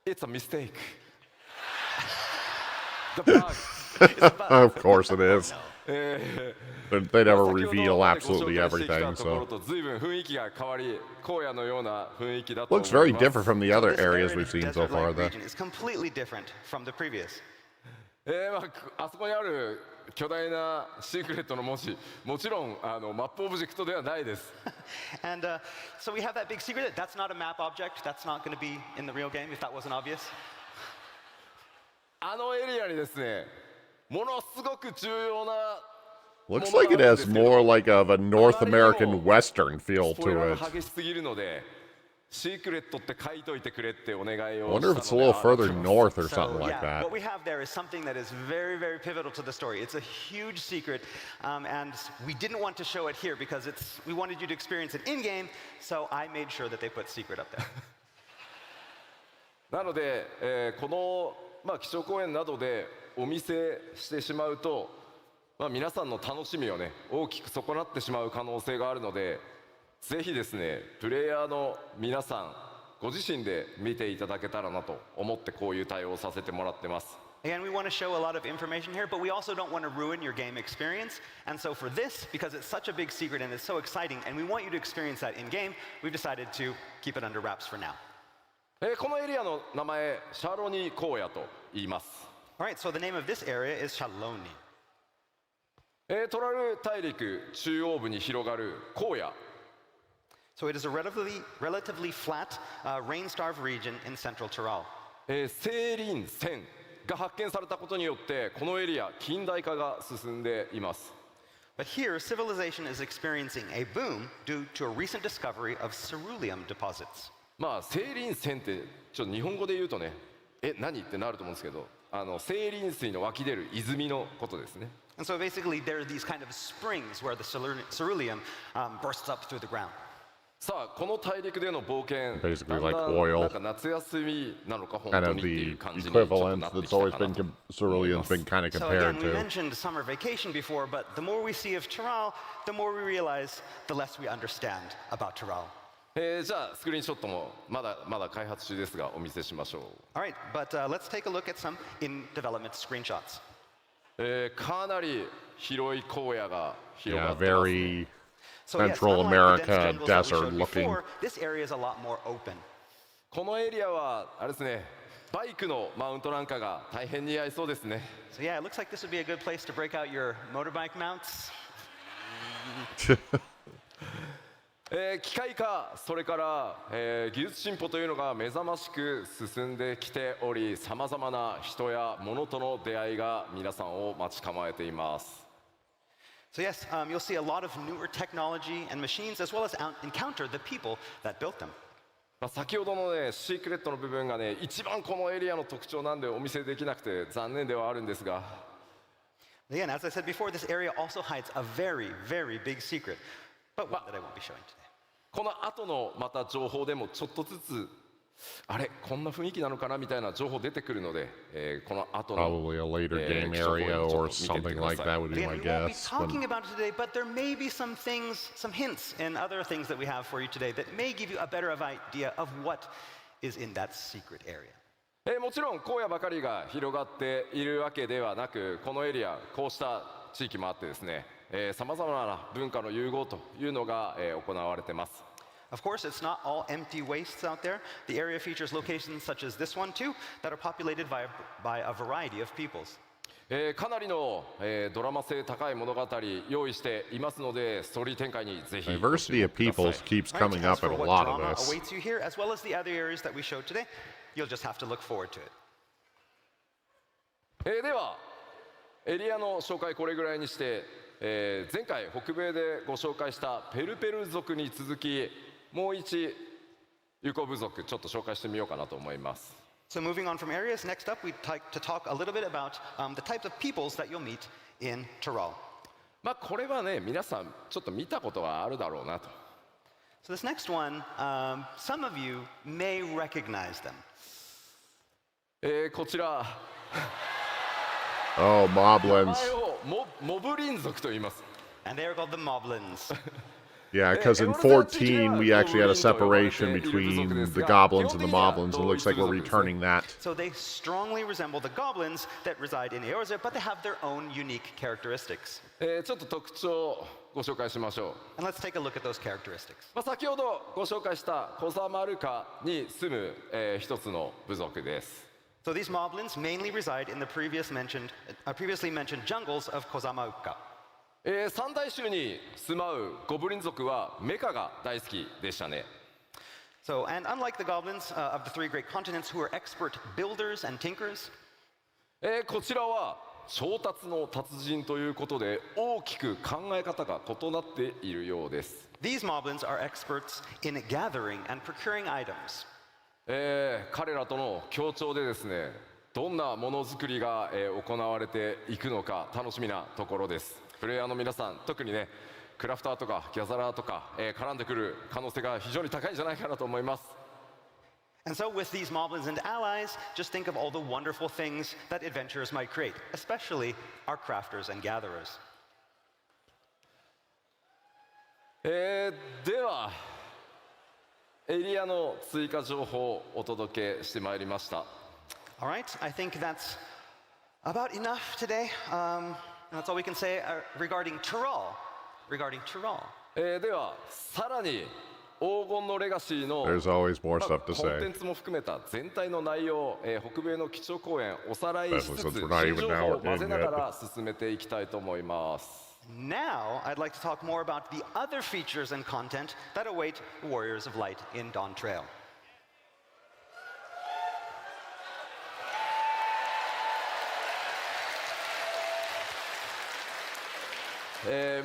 it's a mistake. The bug. Of course it is. え They never 先ほど reveal ご紹 absolutely 介してきた everything, ところ so と随分雰囲気が変わり、荒野のような雰囲気だと思い looks ます。 very different from the other This area areas in we've seen the so far, desert-like though. region is completely different from the previous. あそこにある巨大なシークレットの文字、もちろんマップオブジェクトではないです。And so we have that big secret. That's not a map object. That's not going to be in the real game, if that wasn't obvious. あのエリアにですね、ものすごく重要な Looks like it has more like of a North American Western feel スポイラ to ー it. が激しすぎるので、シークレットって書いといてくれってお願い I を wonder し if it's た a ので little further north or So, something like yeah, that. what we have there is something that is very, very pivotal to the story. It's a huge secret, and we didn't want to show it here because we wanted you to experience it in-game, so I made sure that they put secret up there. なので、この、基調講演などでお見せしてしまうと、皆さんの楽しみをね大きく損なってしまう可能性があるので、ぜひですねプレイヤーの皆さんご自身で見ていただけたらなと思ってこういう対応をさせてもらってます。 Again, we want to show a lot of information here, but we also don't want to ruin your game experience. And so for this, because it's such a big secret and it's so exciting, and we want you to experience that in-game, we've decided to keep it under wraps for now. このエリアの名前シャロニ荒野と言います。 All right, so the name of this area is Shaloni. トラル大陸中央部に広がる荒野。 So it is a relatively flat, rain-starved region in central Tyrol. セイリン泉が発見されたことによってこのエリア近代化が進んでいます。 But here, civilization is experiencing a boom due to a recent discovery of ceruleum deposits. セイリン泉ってちょっと日本語で言うとね、何ってなると思うんですけど、セイリン水の湧き出る泉のことですね。 And so basically, there are these kind of springs where the ceruleum bursts up through the ground. さあこの大陸での冒険、 Basically だん like だん oil. なんか夏休みなのか本 Kind 当 of にってい the う感じにちょっと equivalent なって that's きた always か been なと cerulean's been kind of So compared again, we to. mentioned summer vacation before, but the more we see of Tyrol, the more we realize, the less we understand about Tyrol. じゃあスクリーンショットもまだ開発中ですがお見せしましょ All right, but let's take a look at some in-development screenshots. う。かなり広い荒野が広が Yeah, ってますね。 very So yes, Central unlike the America dense jungles that we desert showed looking. before, this area is a lot more open. このエリアはあれですね、バイクのマウントなんかが大変似合いそうですね。 So yeah, it looks like this would be a good place to break out your motorbike mounts. 機械化、それから、技術進歩というのが目覚ましく進んできており、さまざまな人や物との出会いが皆さんを待ち構えています。 So yes, you'll see a lot of newer technology and machines, as well as encounter the people that built them. 先ほどのね、シークレットの部分がね、一番このエリアの特徴なんでお見せできなくて残念ではあるんですが、 Again, as I said before, this area also hides a very, very big secret, but one that I won't be showing today. この後のまた情報でもちょっとずつあれこんな雰囲気なのかなみたいな情報出てくるので、この後の Probably a later game area or something like that would be Again, my we won't be guess. talking about it today, but there may be some things, some hints and other things that we have for you today that may give you a better idea of what is in that secret area. もちろん荒野ばかりが広がっているわけではなく、このエリアこうした地域もあってですね、さまざまな文化の融合というのが、行われています。 Of course, it's not all empty wastes out there. The area features locations such as this one too that are populated by a variety of peoples. かなりの、ドラマ性高い物語用意していますので、ストーリー展開にぜひ Diversity of peoples keeps coming up in a lot of this. Awaits you here, as well as the other areas that we showed today. You'll just have to look forward to it. ではエリアの紹介これぐらいにして、前回北米でご紹介したペルペル族に続きもう一ユコ部族ちょっと紹介してみようかなと思います。So moving on from areas, next up we'd like to talk a little bit about the types of peoples that you'll meet in Tyrol. まあこれはね皆さんちょっと見たことがあるだろうなと。So this next one, some of you may recognize them. こちら Oh, 名 Moblins. 前をモブリン族と言います。 And they are called the Moblins. Yeah, because in 14 we actually had a separation between the goblins and the moblins, and it looks like we're returning that. So they strongly resemble the goblins that reside in Eorzea, but they have their own unique characteristics. ちょっと特徴をご紹介しましょう。 And let's take a look at those characteristics. 先ほどご紹介したコザマルカに住む、一つの部族です。 So these Moblins mainly reside in the previously mentioned jungles of Kozamauka. 三大州に住まうゴブリン族はメカが大好きでしたね。 So, and unlike the goblins of the three great continents who are expert builders and tinkers, こちらは調達の達人ということで大きく考え方が異なっているようです。 these Moblins are experts in gathering and procuring items. 彼らとの協調でですね、どんなものづくりが、行われていくのか楽しみなところです。プレイヤーの皆さん、特にね、クラフターとかギャザラーとか、絡んでくる可能性が非常に高いんじゃないかなと思います。 And so with these Moblins and allies, just think of all the wonderful things that adventurers might create, especially our crafters and gatherers. ではエリアの追加情報をお届けしてまいりました。 All right, I think that's about enough today. That's all we can say regarding Tyrol. ではさらに黄金のレガシーの There's always more stuff to コンテ say. ンツも含めた全体の内容、北米の基調講演おさらいしつつ Especially 新 since we're not even 情 now 報を混ぜなが in ら進めていきたいと思います。 Now, I'd like to talk more about the other features and content that await Warriors of Light in Dawn Trail.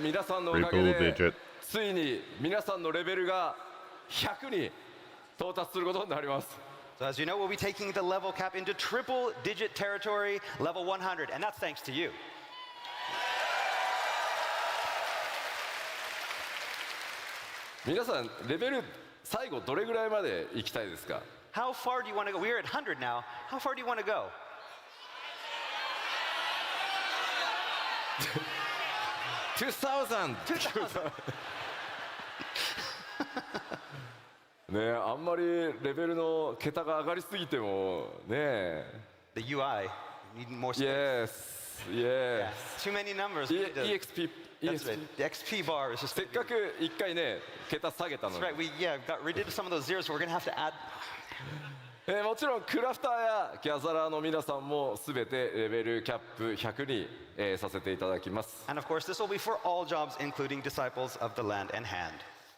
皆さんのおかげ Triple で digit. ついに皆さんのレベルが100に到達することになります。 So as you know, we'll be taking the level cap into triple digit territory, level 100, and that's thanks to you. 皆さんレベル最後どれぐらいまで行きたいですか？ How far do you want to go? We're at 100 now. How far do you want to go? 2000 ねえ、あんまりレベルの桁が上がりすぎてもね The UI, need more space. Yes, yes. Yeah, too many numbers. EXP That's right. The XP bar is just. せっかく一回ね桁下げたの That's に right. We got rid of some of those zeros, so we're gonna have to add. もちろんクラフターやギャザラーの皆さんもすべてレベルキャップ100に、させていただきます。 And of course, this will be for all jobs, including disciples of the land and hand.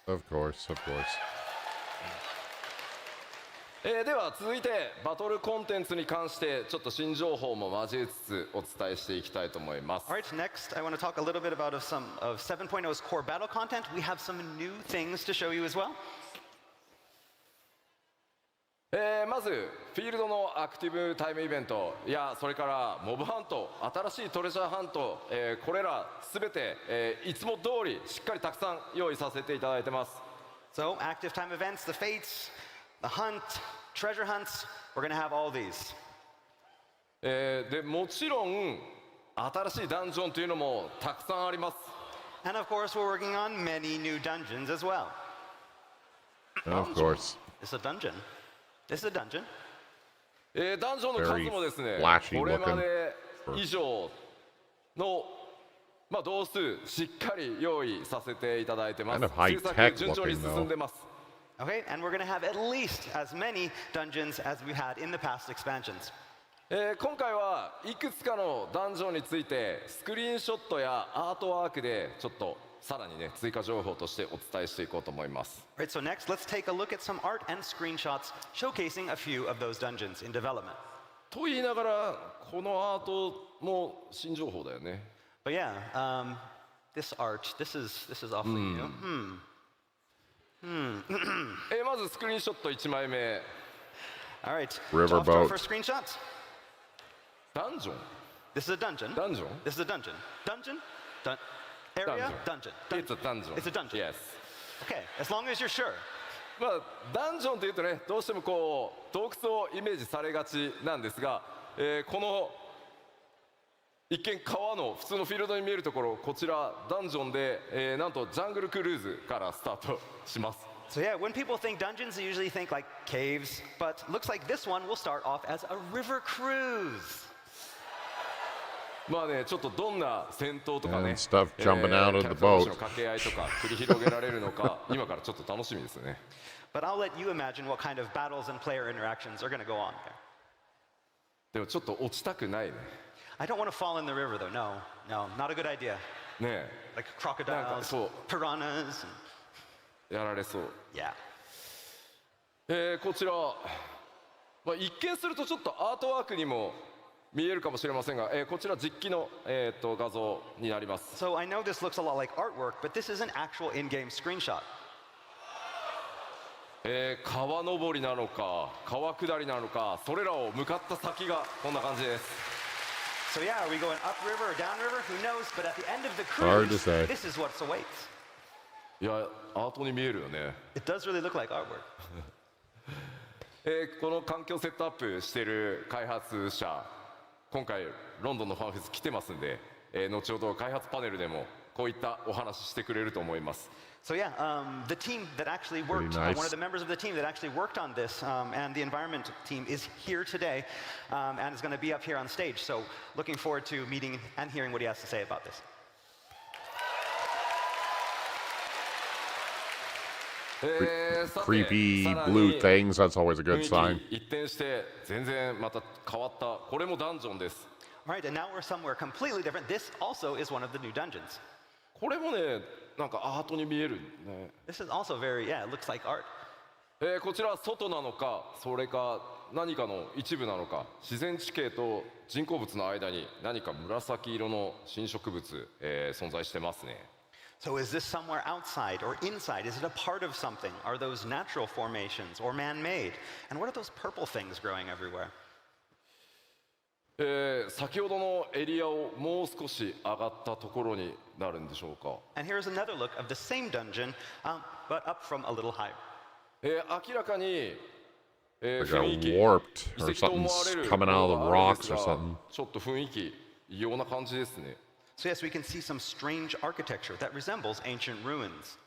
Of course, of course. では続いてバトルコンテンツに関してちょっと新情報も交えつつお伝えしていきたいと思います。 All right, next, I want to talk a little bit about some of 7.0's core battle content. We have some new things to show you as well. まずフィールドのアクティブタイムイベントやそれからモブハント、新しいトレジャーハント、これらすべて、いつも通りしっかりたくさん用意させていただいてます。 So, active time events, the fates, the hunt, treasure hunts, we're going to have all these. でもちろん新しいダンジョンというのもたくさんあります。 And of course, we're working on many new dungeons as well. Of course. It's a dungeon. This is a dungeon. ダンジョンの数もですね Very flashy これまで以上の、同数しっかり用意させていただいてます。 Kind of high 制作 tech 順調に looking, 進んでます。 Okay, and we're going to have at least as many dungeons as we had in the past expansions. 今回はいくつかのダンジョンについてスクリーンショットやアートワークでちょっとさらにね追加情報としてお伝えしていこうと思います。Right, so next, let's take a look at some art and screenshots showcasing a few of those dungeons in development. と言いながらこのアートも新情報だよね。But yeah, this art, this is awfully new. まずスクリーンショット1枚目。All right, Riverboat. off to our first screenshots. ダンジョン This is a dungeon. ダンジョン This is a dungeon. Dungeon? Area? Dungeon. It's a dungeon. It's a dungeon. Yes. Okay, as long as you're sure. まあダンジョンというとねどうしてもこう洞窟をイメージされがちなんですが、この一見川の普通のフィールドに見えるところこちらダンジョンで、なんとジャングルクルーズからスタートします。So yeah, when people think dungeons, they usually think like caves, but looks like this one will start off as a river cruise. まあねちょっとどんな戦闘とかね、 And stuff jumping out of the キャラクター同士 boat. の掛け合いとか繰り広げられるのか今からちょっと楽しみですね。 But I'll let you imagine what kind of battles and player interactions are going to go on there. でもちょっと落ちたくないね。 I don't want to fall in the river though. No, not a good idea. ね Like なんか crocodiles, そう piranhas. やられそう。 Yeah. こちら、まあ、一見するとちょっとアートワークにも見えるかもしれませんが、こちら実機の、画像になります。 So I know this looks a lot like artwork, but this is an actual in-game screenshot. 川登りなのか川下りなのかそれらを向かった先がこんな感じです。 So yeah, are we going upriver or downriver? Who knows? But at the end of the Hard to cruise, say. this is what awaits. いやアートに見えるよね。 It does really look like artwork. この環境セットアップしている開発者今回ロンドンのファンフェス来てますんで、後ほど開発パネルでもこういったお話ししてくれると思います。 So yeah, the team that actually Pretty worked, nice. one of the members of the team that actually worked on this, and the environment team is here today, and is going to be up here on stage. So looking forward to meeting and hearing what he has to say about this. さて Creepy さらに blue things. That's always a good 雰 sign. 囲気一転して全然また変わったこれもダンジョンです。 All right, and now we're somewhere completely different. This also is one of the new dungeons. これもねなんかアートに見えるね。 This is also very, yeah, it looks like art. こちら外なのかそれか何かの一部なのか自然地形と人工物の間に何か紫色の新植物、存在してますね。 So is this somewhere outside or inside? Is it a part of something? Are those natural formations or man-made? And what are those purple things growing everywhere? 先ほどのエリアをもう少し上がったところになるんでしょうか。 And here's another look of the same dungeon, but up from a little higher. 明らかに、 Like 雰 a 囲気 warped 遺 or 跡と思わ something's れる coming out of the ものがあるん rocks です or が something. ちょっと雰囲気異様な感じですね。 So yes, we can see some strange architecture that resembles ancient ruins.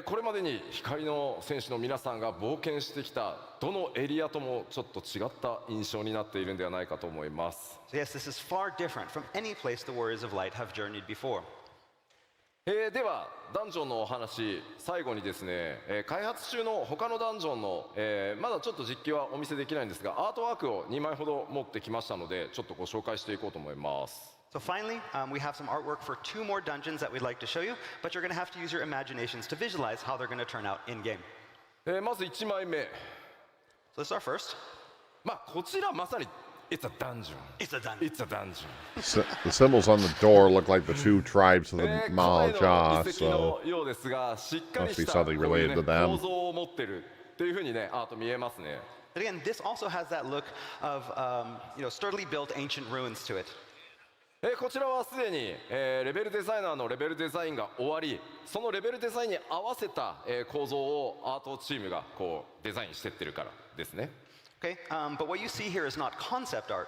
これまでに光の戦士の皆さんが冒険してきたどのエリアともちょっと違った印象になっているんではないかと思います。 So yes, this is far different from any place the warriors of light have journeyed before. ではダンジョンのお話最後にですね、開発中の他のダンジョンの、まだちょっと実機はお見せできないんですがアートワークを2枚ほど持ってきましたのでちょっとご紹介していこうと思います。 So finally, we have some artwork for 2 more dungeons that we'd like to show you, but you're going to have to use your imaginations to visualize how they're going to turn out in-game. まず1枚目、 So this is our first. まあこちらまさに It's a dungeon. It's a dungeon. It's a dungeon. The symbols on the door look like the two tribes of the 古代 Maharaja, の遺跡 so のようですがしっかり must be したこう something いう、 related ね、 to them. 構造を持ってるっていうふうにねアート見えますね。 But again, this also has that look of sturdily built ancient ruins to it. こちらはすでに、レベルデザイナーのレベルデザインが終わりそのレベルデザインに合わせた、構造をアートチームがこうデザインしてってるからですね。 Okay, but what you see here is not concept art.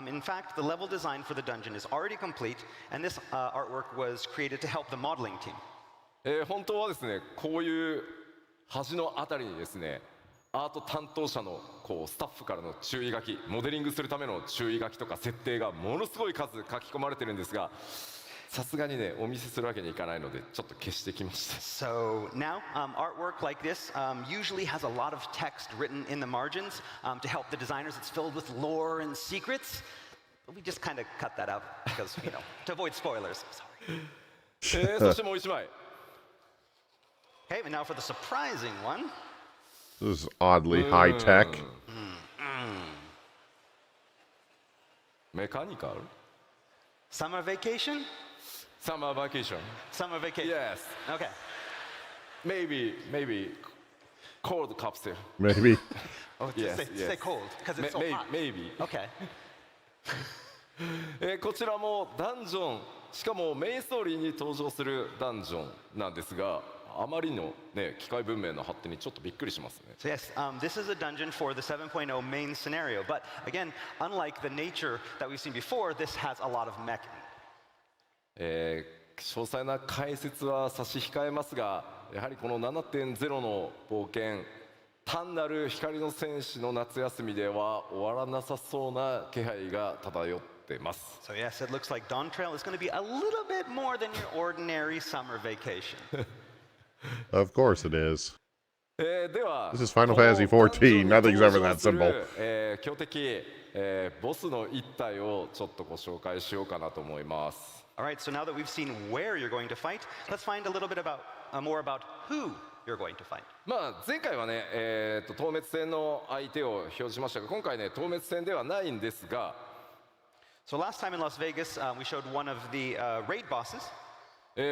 In fact, the level design for the dungeon is already complete, and this artwork was created to help the modeling team. 本当はですねこういう端のあたりにですねアート担当者のこうスタッフからの注意書きモデリングするための注意書きとか設定がものすごい数書き込まれてるんですがさすがにねお見せするわけにいかないのでちょっと消してきました。 So now, artwork like this usually has a lot of text written in the margins to help the designers. It's filled with lore and secrets. But we just kind of cut that out because, to avoid spoilers. Sorry. そしてもう一枚。 Okay, and now for the surprising one. This is oddly high tech. メカニカル Summer vacation? Summer vacation. Summer vacation. Yes. Okay. Maybe cold capsule. Maybe. Oh, Yes, say yes. cold because it's so hot. Maybe. Okay. こちらもダンジョン、しかもメインストーリーに登場するダンジョンなんですが、あまりのね機械文明の発展にちょっとびっくりしますね。 So yes, this is a dungeon for the 7.0 main scenario. But again, unlike the nature that we've seen before, this has a lot of mech. 詳細な解説は差し控えますが、やはりこの 7.0 の冒険、単なる光の戦士の夏休みでは終わらなさそうな気配が漂ってます。 So yes, it looks like Dawn Trail is going to be a little bit more than your ordinary summer vacation. Of course it is. では This is Final Fantasy XIV. Nothing's ever that simple. 強敵、ボスの一体をちょっとご紹介しようかなと思います。 All right, so now that we've seen where you're going to fight, let's find a little bit about more about who you're going to fight. まあ前回はね、透滅戦の相手を表示しましたが、今回ね透滅戦ではないんですが、 So last time in Las Vegas, we showed one of the raid bosses.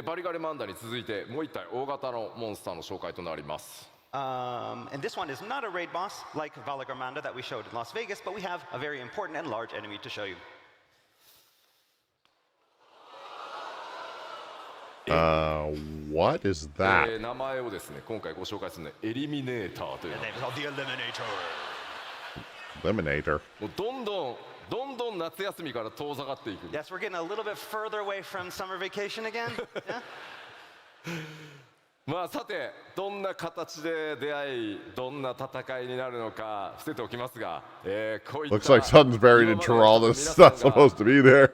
バリガレマンダに続いてもう一体大型のモンスターの紹介となります。 And this one is not a raid boss like Valagarmanda that we showed in Las Vegas, but we have a very important and large enemy to show you. What is that? 名前をですね今回ご紹介するのはエリミネーターという The name is called the Eliminator. Eliminator. もうどんどん夏休みから遠ざかっていく。 Yes, we're getting a little bit further away from summer vacation again. Yeah? まあさてどんな形で出会いどんな戦いになるのか伏せておきますが、こういった Looks like something's buried in Toral. That's not supposed to be there.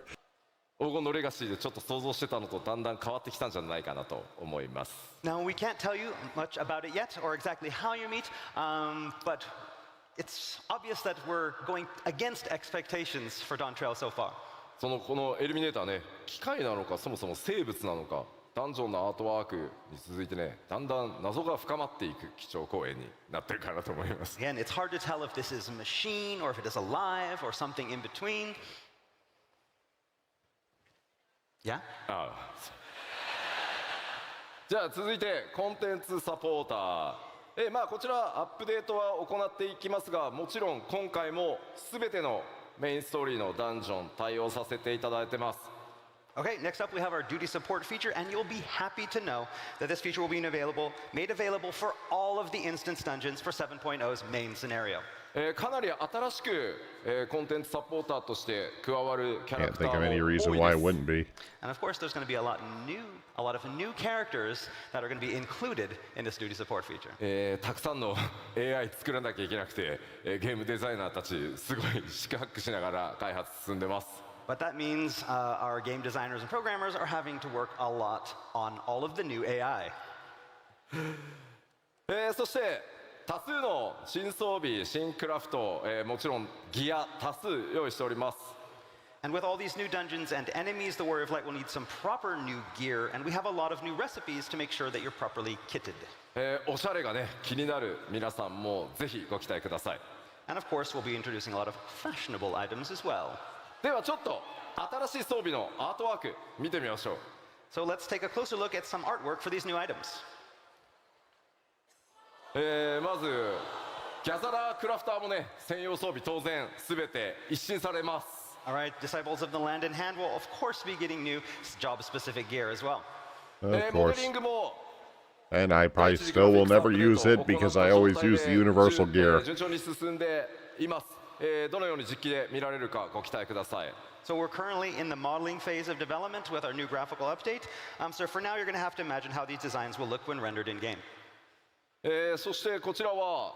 黄金のレガシーでちょっと想像してたのとだんだん変わってきたんじゃないかなと思います。 Now, we can't tell you much about it yet or exactly how you meet, but it's obvious that we're going against expectations for Dawn Trail so far. このエリミネーターね機械なのかそもそも生物なのかダンジョンのアートワークに続いてねだんだん謎が深まっていく基調講演になってるかなと思います。 Again, it's hard to tell if this is a machine or if it is alive or something in between. Yeah? じゃあ続いてコンテンツサポーター、まあこちらアップデートは行っていきますがもちろん今回も全てのメインストーリーのダンジョン対応させていただいてます。 Okay, next up we have our duty support feature, and you'll be happy to know that this feature will be made available for all of the instance dungeons for 7.0's main scenario. かなり新しく、コンテンツサポーターとして加わるキャラ Can't クタ think ー of も any 多い reason why it です。 wouldn't be. And of course, there's going to be a lot of new characters that are going to be included in this duty support feature. たくさんの AI 作らなきゃいけなくて、ゲームデザイナーたちすごい四苦八苦しながら開発進んでます。 But that means our game designers and programmers are having to work a lot on all of the new AI. そして多数の新装備、新クラフト、もちろんギア多数用意しております。 And with all these new dungeons and enemies, the Warrior of Light will need some proper new gear, and we have a lot of new recipes to make sure that you're properly kitted. おしゃれがね気になる皆さんもぜひご期待ください。 And of course, we'll be introducing a lot of fashionable items as well. ではちょっと新しい装備のアートワーク見てみましょう。 So let's take a closer look at some artwork for these new items. まずギャザラークラフターもね専用装備当然すべて一新されます。 All right, disciples of the land in hand will of course be getting new job-specific gear as well. Of モデ course. リングも And I probably still will never use it because I always use the universal gear. 順調に進んでいます。どのように実機で見られるかご期待ください。 So we're currently in the modeling phase of development with our new graphical update. So for now, you're going to have to imagine how these designs will look when rendered in game. そしてこちらは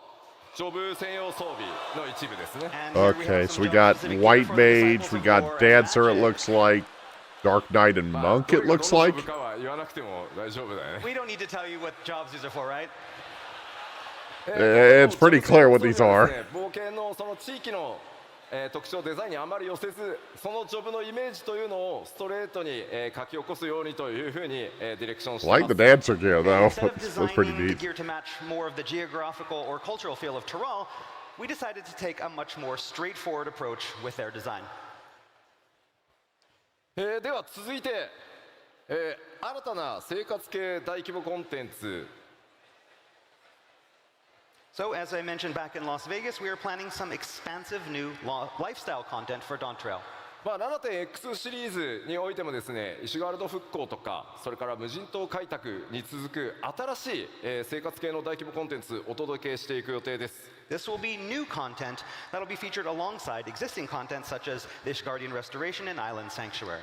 ジョブ専用装備の一部ですね。 And here we Okay, have so some we got job-specific gear White for the Mage, disciples we of got war and Dancer, it magic. looks like. Dark Knight and Monk, it looks like. We don't need to tell you what jobs these are for, right? It's pretty clear what these are. 冒険のその地域の特徴デザインにあまり寄せず、そのジョブのイメージというのをストレートに書き起こすようにというふうにディレクションしています。 Like the dancer gear though. Instead of That's pretty designing the neat. gear to match more of the geographical or cultural feel of Tyrol, we decided to take a much more straightforward approach with their design. では続いて、新たな生活系大規模コンテンツ So, as I mentioned back in Las Vegas, we are planning some expansive new lifestyle content for Dawntrail. まあ、7.X シリーズにおいてもですね、イシュガルド復興とか、それから無人島開拓に続く新しい、生活系の大規模コンテンツをお届けしていく予定です。 This will be new content that will be featured alongside existing content such as the Ishgardian Restoration and Island Sanctuary.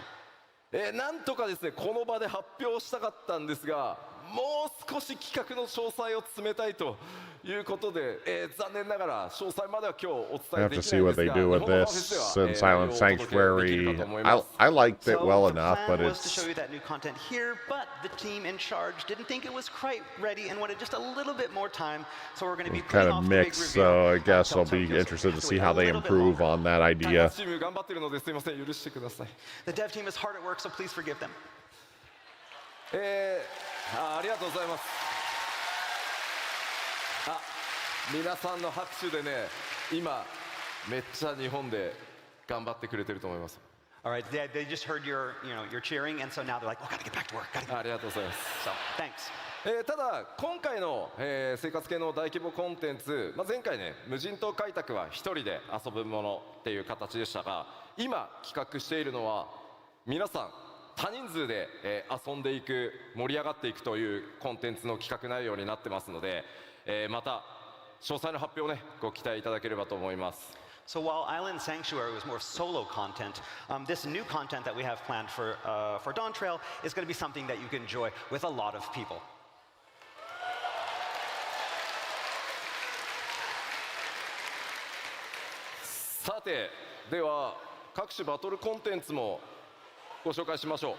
なんとかですね、この場で発表したかったんですが、もう少し企画の詳細を詰めたいということで、残念ながら詳細までは今日お伝 I え have で to き see ないん what です they が、 do 日 with 本の this フェスでは since Silent お届けできる Sanctuary. かと思います。 I liked it So well the enough, but plan was to it's show you that new content here, but the team in charge didn't think it was quite ready and wanted just a little bit more time. So we're going to be kind putting of off the big mixed. reveal So I guess until I'll be Tokyo. So interested to we see have how to wait they a little bit improve longer. on that 開 idea. 発チーム頑張ってるのですいません、許してください。 The dev team is hard at work, so please forgive them. ありがとうございます。皆さんの拍手でね、今めっちゃ日本で頑張ってくれてると思います。 All right, they just heard your cheering, and so now they're like, oh, gotta get back to work. Gotta ありがとうございます。 So, thanks. ただ今回の、生活系の大規模コンテンツ、前回ね無人島開拓は一人で遊ぶものっていう形でしたが、今企画しているのは皆さん多人数で、遊んでいく盛り上がっていくというコンテンツの企画内容になってますので、また詳細の発表をねご期待いただければと思います。 So while Island Sanctuary was more solo content, this new content that we have planned for Dawntrail is going to be something that you can enjoy with a lot of people. さて、では各種バトルコンテンツもご紹介しましょう。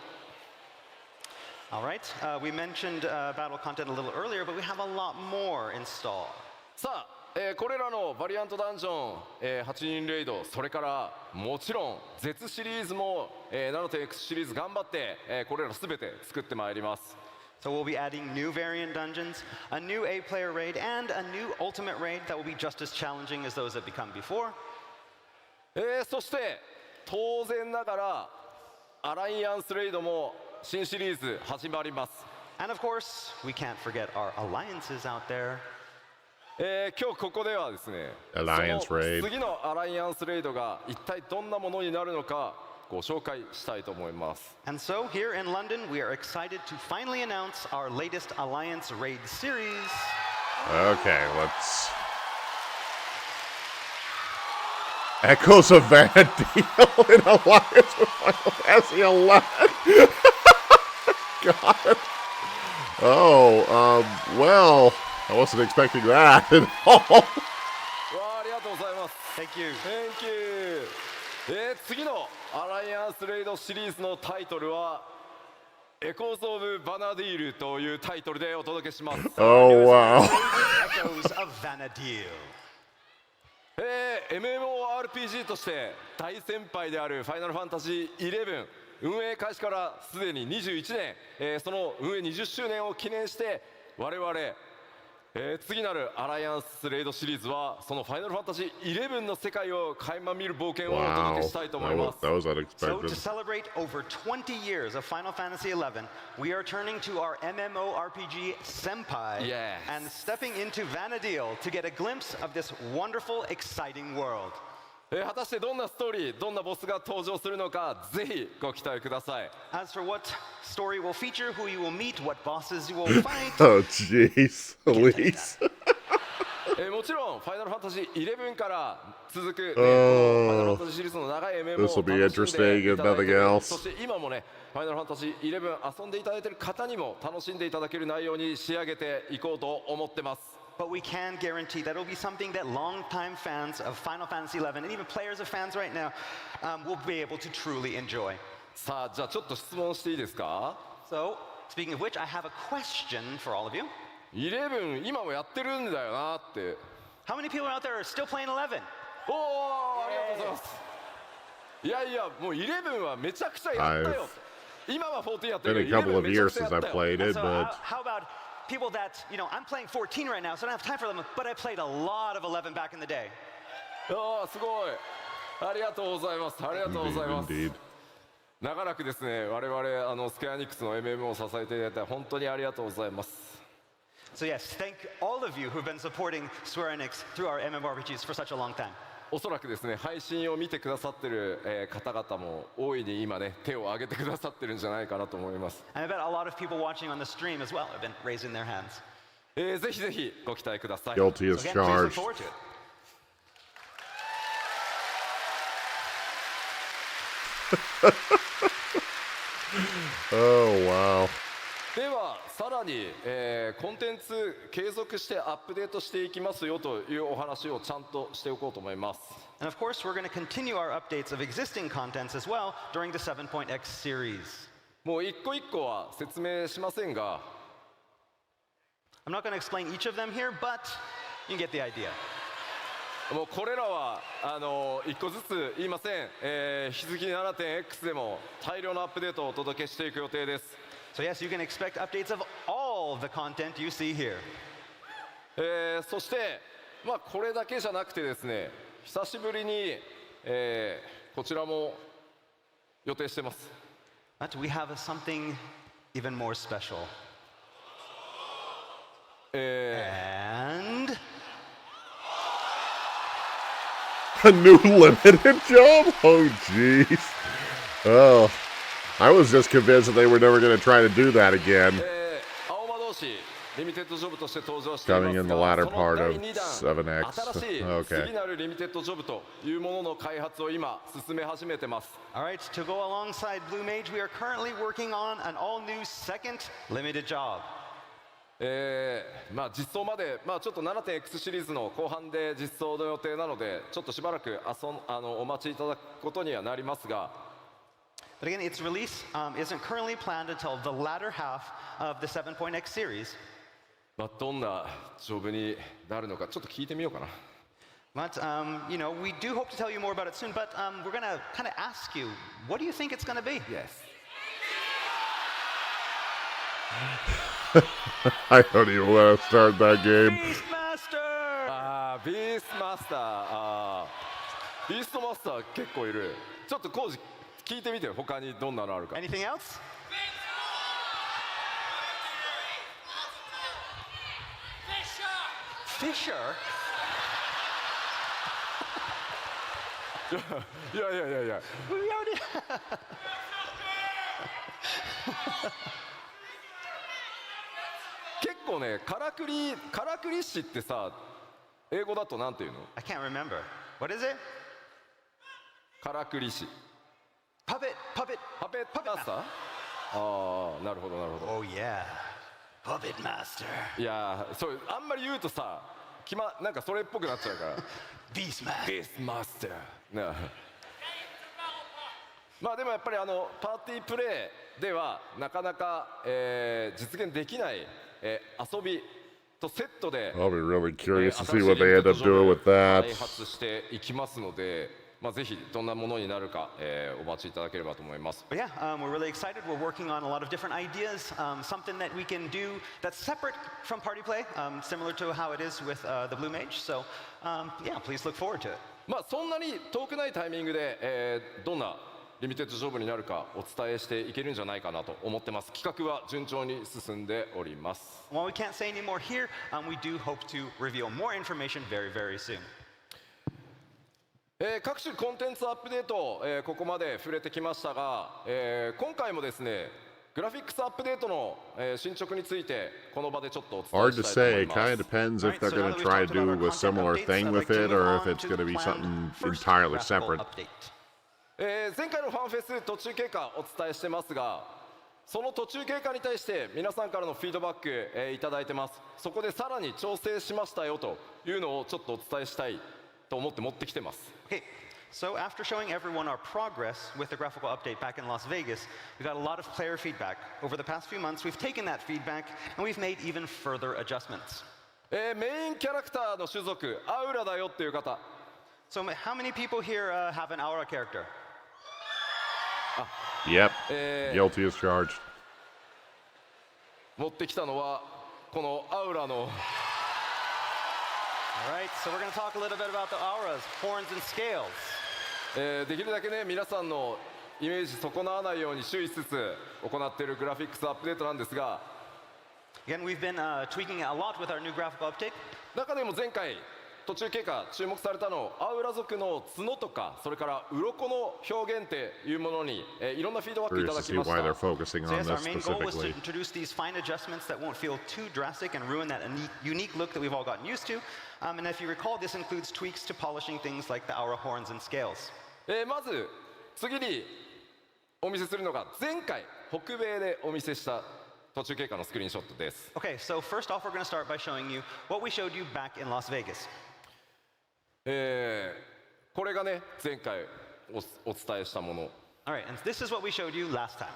All right, we mentioned battle content a little earlier, but we have a lot more in stall. さあ、これらのバリアントダンジョン、8人レイド、それからもちろん Z シリーズも、7.X シリーズ頑張って、これらすべて作ってまいります。 So we'll be adding new variant dungeons, a new A-player raid, and a new ultimate raid that will be just as challenging as those that become before. そして当然ながらアライアンスレイドも新シリーズ始まります。 And of course, we can't forget our alliances out there. 今日ここではですね、 Alliance その Raid 次のアライアンスレイドが一体どんなものになるのかご紹介したいと思います。 And so here in London, we are excited to finally announce our latest Alliance Raid series. Okay, let's. Echoes of Van Deal in alliance with Final Fantasy 11. God. Oh, well, I wasn't expecting that at all. わあ、ありがとうございます。 Thank you. Thank you. 次のアライアンスレイドシリーズのタイトルはエコーズ・オブ・バナディールというタイトルでお届けします。 Oh, wow. Echoes of Vanadil. MMORPG として大先輩であるファイナルファンタジー11運営開始からすでに21年、その運営20周年を記念して我々、次なるアライアンスレイドシリーズはそのファイナルファンタジー11の世界を垣間見る冒険をお届 Wow. けしたいと思います。 That was So unexpected. to celebrate over 20 years of Final Fantasy XI, we are turning to our MMORPG Senpai Yes. and stepping into Vanadil to get a glimpse of this wonderful, exciting world. 果たしてどんなストーリー、どんなボスが登場するのか、ぜひご期待ください。 As for what story will feature, who you will meet, what bosses you will fight, Oh, jeez. Elise. もちろんファイナルファンタジー11から続く、このファイナルファンタジーシリーズの長い MMO を This will be 楽しんでい interesting ただいて if nothing else. そして今もねファイナルファンタジー11遊んでいただいている方にも楽しんでいただける内容に仕上げていこうと思ってます。 but we can guarantee that it will be something that longtime fans of Final Fantasy XI and even players of fans right now will be able to truly enjoy. さあじゃあちょっと質問していいですか。 So, speaking of which, I have a question for all of you. 11今もやってるんだよなって。 How many people out there are still playing 11? おおありがとうございます。いやいやもう11はめちゃくちゃやったよ。今は14やってるけど Been a couple of 11めちゃ years くちゃ since や I ったよ。 played it, So, but how about people that, I'm playing 14 right now, so I don't have time for them, but I played a lot of 11 back in the day. ああすごい。ありがとうございます。ありがとうございます。 indeed. 長らくですね我々スクエアニックスの MMO を支えていただいて本当にありがとうございます。 So yes, thank all of you who've been supporting Square Enix through our MMORPGs for such a long time. おそらくですね配信を見てくださってる、方々も大いに今ね手を挙げてくださってるんじゃないかなと思います。 And I bet a lot of people watching on the stream as well have been raising their hands. ぜひぜひご期待ください。 Guilty as So again, please look charged. forward to it. Oh, wow. ではさらに、コンテンツ継続してアップデートしていきますよというお話をちゃんとしておこうと思います。 And of course, we're going to continue our updates of existing contents as well during the 7.x series. もう一個一個は説明しませんが、 I'm not going to explain each of them here, but you get the idea. もうこれらは一個ずつ言いません、引き続き 7.x でも大量のアップデートをお届けしていく予定です。 So yes, you can expect updates of all the content you see here. そして、これだけじゃなくてですね久しぶりに、こちらも予定してます。 But we have something even more special. And A new limited job? Oh, jeez. Oh, I was just convinced that they were never going to try to do that again. 青魔同士リミテッドジョブとして登場しています Coming が、 in the latter その part 第 of 2弾 7X. 新しい Okay. 次なるリミテッドジョブというものの開発を今進め始めてます。 all right, to go alongside Blue Mage, we are currently working on an all-new second limited job. 実装まで、ちょっと 7.x シリーズの後半で実装の予定なのでちょっとしばらくお待ちいただくことにはなりますが、 But again, its release isn't currently planned until the latter half of the 7.x series. どんなジョブになるのかちょっと聞いてみようかな。 But, we do hope to tell you more about it soon, but we're going to kind of ask you, what do you think it's going to be? Yes. I don't even want to start that game. Beastmaster! ビースマスター、ビーストマスター結構いる。ちょっとコウジ聞いてみてよ、他にどんなのあるか。 Anything else? Fisher? いやいやいやいや。 We already... 結構ね、からくり師ってさ、英語だとなんていうの？ I can't remember. What is it? からくり師。 Puppet パペットマスター？ああ、なるほどなるほど。 Oh yeah. Puppet Master. いやー、そうあんまり言うとさ、なんかそれっぽくなっちゃうから。Beastmaster. ビースマスター。でもやっぱりパーティープレイではなかなか、実現できない、遊びとセットで I'll be really curious to see what they end up doing with that. 開発していきますので、ぜひどんなものになるか、お待ちいただければと思います。 But yeah, we're really excited. We're working on a lot of different ideas, something that we can do that's separate from party play, similar to how it is with the Blue Mage. So yeah, please look forward to it. そんなに遠くないタイミングで、どんなリミテッドジョブになるかお伝えしていけるんじゃないかなと思ってます。企画は順調に進んでおります。 While we can't say any more here, we do hope to reveal more information very, very soon. 各種コンテンツアップデート、ここまで触れてきましたが、今回もですねグラフィックスアップデートの、進捗についてこの場でちょっとお伝え Hard to したい say. と It 思い kind ま of す。 depends if they're going to try to do a similar thing with it or if it's going to be something entirely separate. 前回のファンフェス途中経過お伝えしてますが、その途中経過に対して皆さんからのフィードバック、いただいてます。そこでさらに調整しましたよというのをちょっとお伝えしたいと思って持ってきてます。 Okay, So after showing everyone our progress with the graphical update back in Las Vegas, we got a lot of player feedback. Over the past few months, we've taken that feedback and we've made even further adjustments. メインキャラクターの種族アウラだよっていう方 So how many people here have an Aura character? Yep. Guilty as charged. 持ってきたのはこのアウラの All right, so we're going to talk a little bit about the auras, horns, and scales. できるだけね皆さんのイメージ損なわないように注意しつつ行っているグラフィックスアップデートなんですが Again, we've been tweaking it a lot with our new graphical update. 中でも前回途中経過注目されたのアウラ族の角とかそれから鱗の表現っていうものにいろんなフィードバックいただ Curious to き see まし why they're た focusing So on yes, our this main goal was to specifically. introduce these fine adjustments that won't feel too drastic and ruin that unique look that we've all gotten used to. And if you recall, this includes tweaks to polishing things like the aura horns and scales. まず次にお見せするのが前回北米でお見せした途中経過のスクリーンショットです Okay, so first off, we're going to start by showing you what we showed you back in Las Vegas. これがね前回お伝えしたもの All right, and this is what we showed you last time.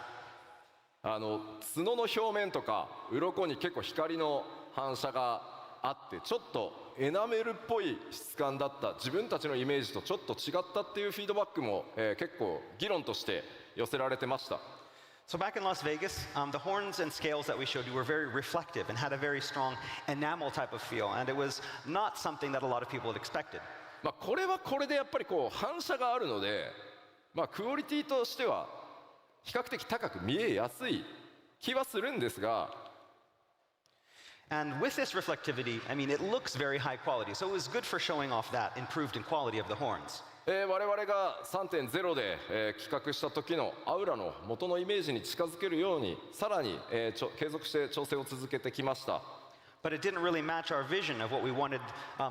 角の表面とか鱗に結構光の反射があってちょっとエナメルっぽい質感だった自分たちのイメージとちょっと違ったっていうフィードバックも、結構議論として寄せられてました So back in Las Vegas, the horns and scales that we showed you were very reflective and had a very strong enamel type of feel, and it was not something that a lot of people had expected. まあこれはこれでやっぱりこう反射があるので、まあ、クオリティとしては比較的高く見えやすい気はするんですが And with this reflectivity, I mean, it looks very high quality, so it was good for showing off that improved in quality of the horns. 我々が 3.0 で、企画した時のアウラの元のイメージに近づけるようにさらに、継続して調整を続けてきました But it didn't really match our vision of what we wanted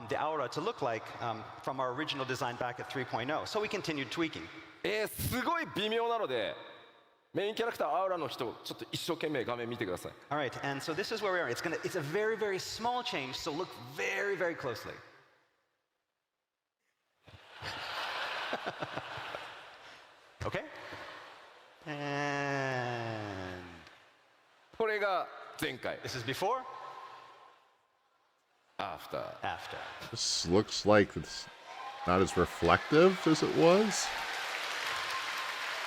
the aura to look like from our original design back at 3.0, so we continued tweaking. すごい微妙なのでメインキャラクターアウラの人ちょっと一生懸命画面見てください All right, and so this is where we are. It's a very, very small change, so look very, very closely. Okay? And これが前回 this is before, After after. This looks like it's not as reflective as it was.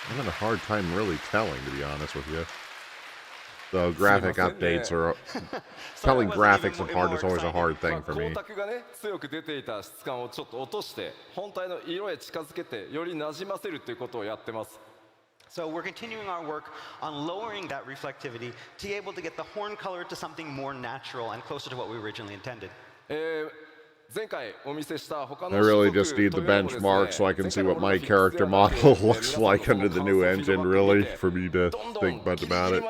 I'm having a hard time really telling, to be honest with you. The graphic updates are... telling graphics apart is always a hard thing for me. 光沢がね強く出ていた質感をちょっと落として本体の色へ近づけてよりなじませるということをやってます So we're continuing our work on lowering that reflectivity to be able to get the horn color to something more natural and closer to what we originally intended. 前回お見せした他の I really just need the benchmark so I can see what my character model looks like under the new engine, really, for me to think much about it.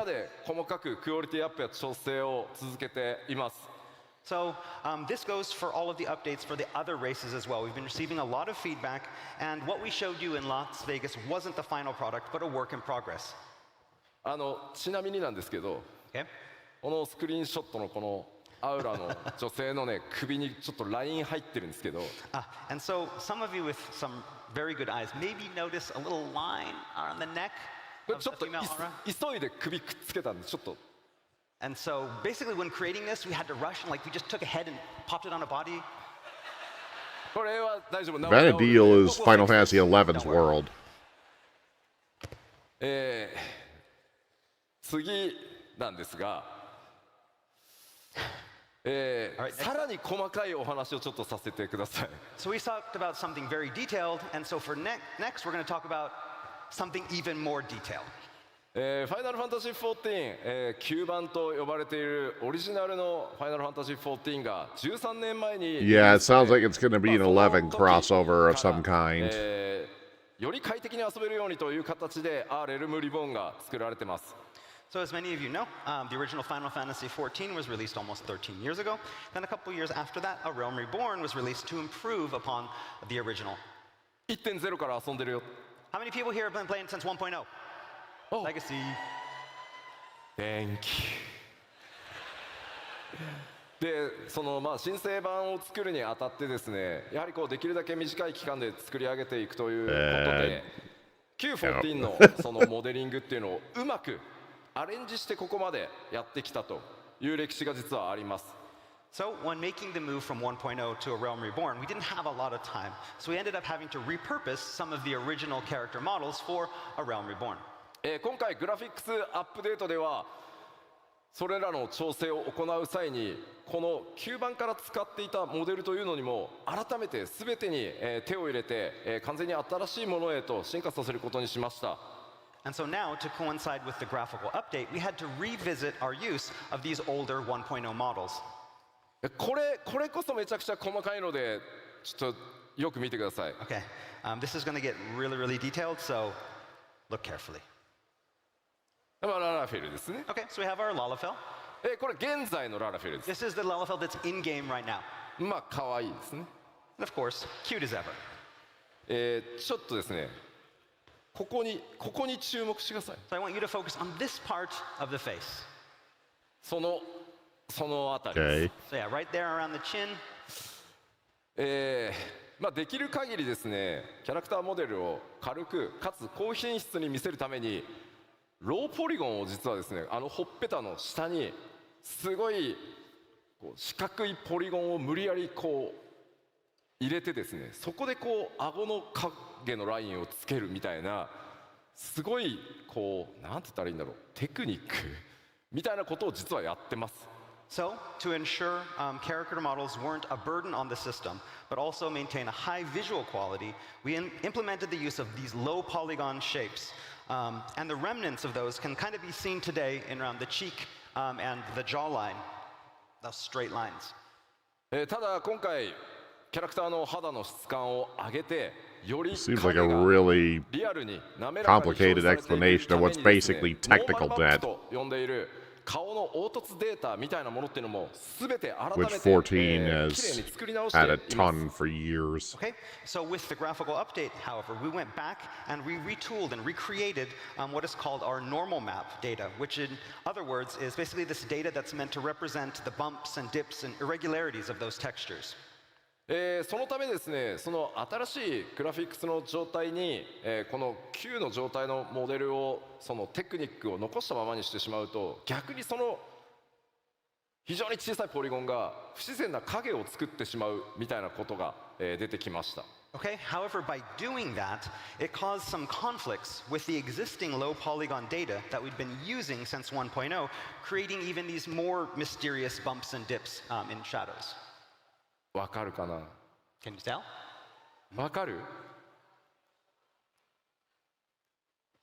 細かくクオリティアップや調整を続けています So this goes for all of the updates for the other races as well. We've been receiving a lot of feedback, and what we showed you in Las Vegas wasn't the final product, but a work in progress. ちなみになんですけど Okay? このスクリーンショットのこのアウラの女性のね首にちょっとライン入ってるんですけど And so some of you with some very good eyes maybe notice a little line on the neck これ of ちょ the っと female aura. 急いで首くっつけたんでちょっと And so basically when creating this, we had to rush and like we just took a head and popped it on a body. これは大丈夫 Vanadil is Final Fantasy XI's world. 次なんですが、さらに細かいお話をちょっとさせてください。 So we talked about something very detailed, and so for next we're going to talk about something even more detailed. ファイナルファンタジー14、9番と呼ばれているオリジナルのファイナルファンタジー14が13年前に Yeah, it sounds like it's going to be an 11 crossover of some kind. より快適に遊べるようにという形で R エルムリボンが作られてます。 So as many of you know, the original Final Fantasy XIV was released almost 13 years ago. Then a couple years after that, A Realm Reborn was released to improve upon the original. 1.0 から遊んでるよ。 How many people here have been playing since 1.0? Oh. Legacy. Thank you. でその申請版を作るにあたってですね、やはりこうできるだけ短い期間で作り上げていくということで、Q14 のそのモデリングっていうのをうまくアレンジしてここまでやってきたという歴史が実はあります。So when making the move from 1.0 to A Realm Reborn, we didn't have a lot of time. So we ended up having to repurpose some of the original character models for A Realm Reborn. 今回グラフィックスアップデートではそれらの調整を行う際にこの旧版から使っていたモデルというのにも改めて全てに手を入れて完全に新しいものへと進化させることにしました。And so now, to coincide with the graphical update, we had to revisit our use of these older 1.0 models. これこそめちゃくちゃ細かいのでちょっとよく見てください。Okay, this is going to get really, really detailed, so look carefully. ララフェルですね。 Okay, so we have our Lalafell. これ現在のララフェルです。 This is the Lalafell that's in game right now. 可愛いですね。 And of course, cute as ever. ちょっとですね、ここに注目してください。 So I want you to focus on this part of the face. そのあたりです。 Okay. So yeah, right there around the chin. できる限りですね、キャラクターモデルを軽くかつ高品質に見せるためにローポリゴンを実はですね、ほっぺたの下にすごいこう四角いポリゴンを無理やりこう入れてですね、そこでこう顎の影のラインをつけるみたいなすごいこうなんて言ったらいいんだろう、テクニックみたいなことを実はやってます。 So, to ensure character models weren't a burden on the system, but also maintain a high visual quality, we implemented the use of these low polygon shapes. And the remnants of those can kind of be seen today in around the cheek and the jawline, those straight lines. ただ今回キャラクターの肌の質感を上げてより Seems like a really リアルに滑らかに表 complicated 示されていく explanation of what's ためにですね basically technical ノーマルマップ debt, と呼んでいる顔の凹凸データみたいなものっていうのも全て改め which て、 14 綺麗 has に作り直し had a ています。 ton for years. Okay, so with the graphical update, however, we went back and we retooled and recreated what is called our normal map data, which in other words is basically this data that's meant to represent the bumps and dips and irregularities of those textures. そのためですね、その新しいグラフィックスの状態に、この旧の状態のモデルをそのテクニックを残したままにしてしまうと逆にその非常に小さいポリゴンが不自然な影を作ってしまうみたいなことが、出てきました。 Okay, however, by doing that, it caused some conflicts with the existing low polygon data that we'd been using since 1.0, creating even these more mysterious bumps and dips in shadows. わかるかな？ Can you tell? わかる？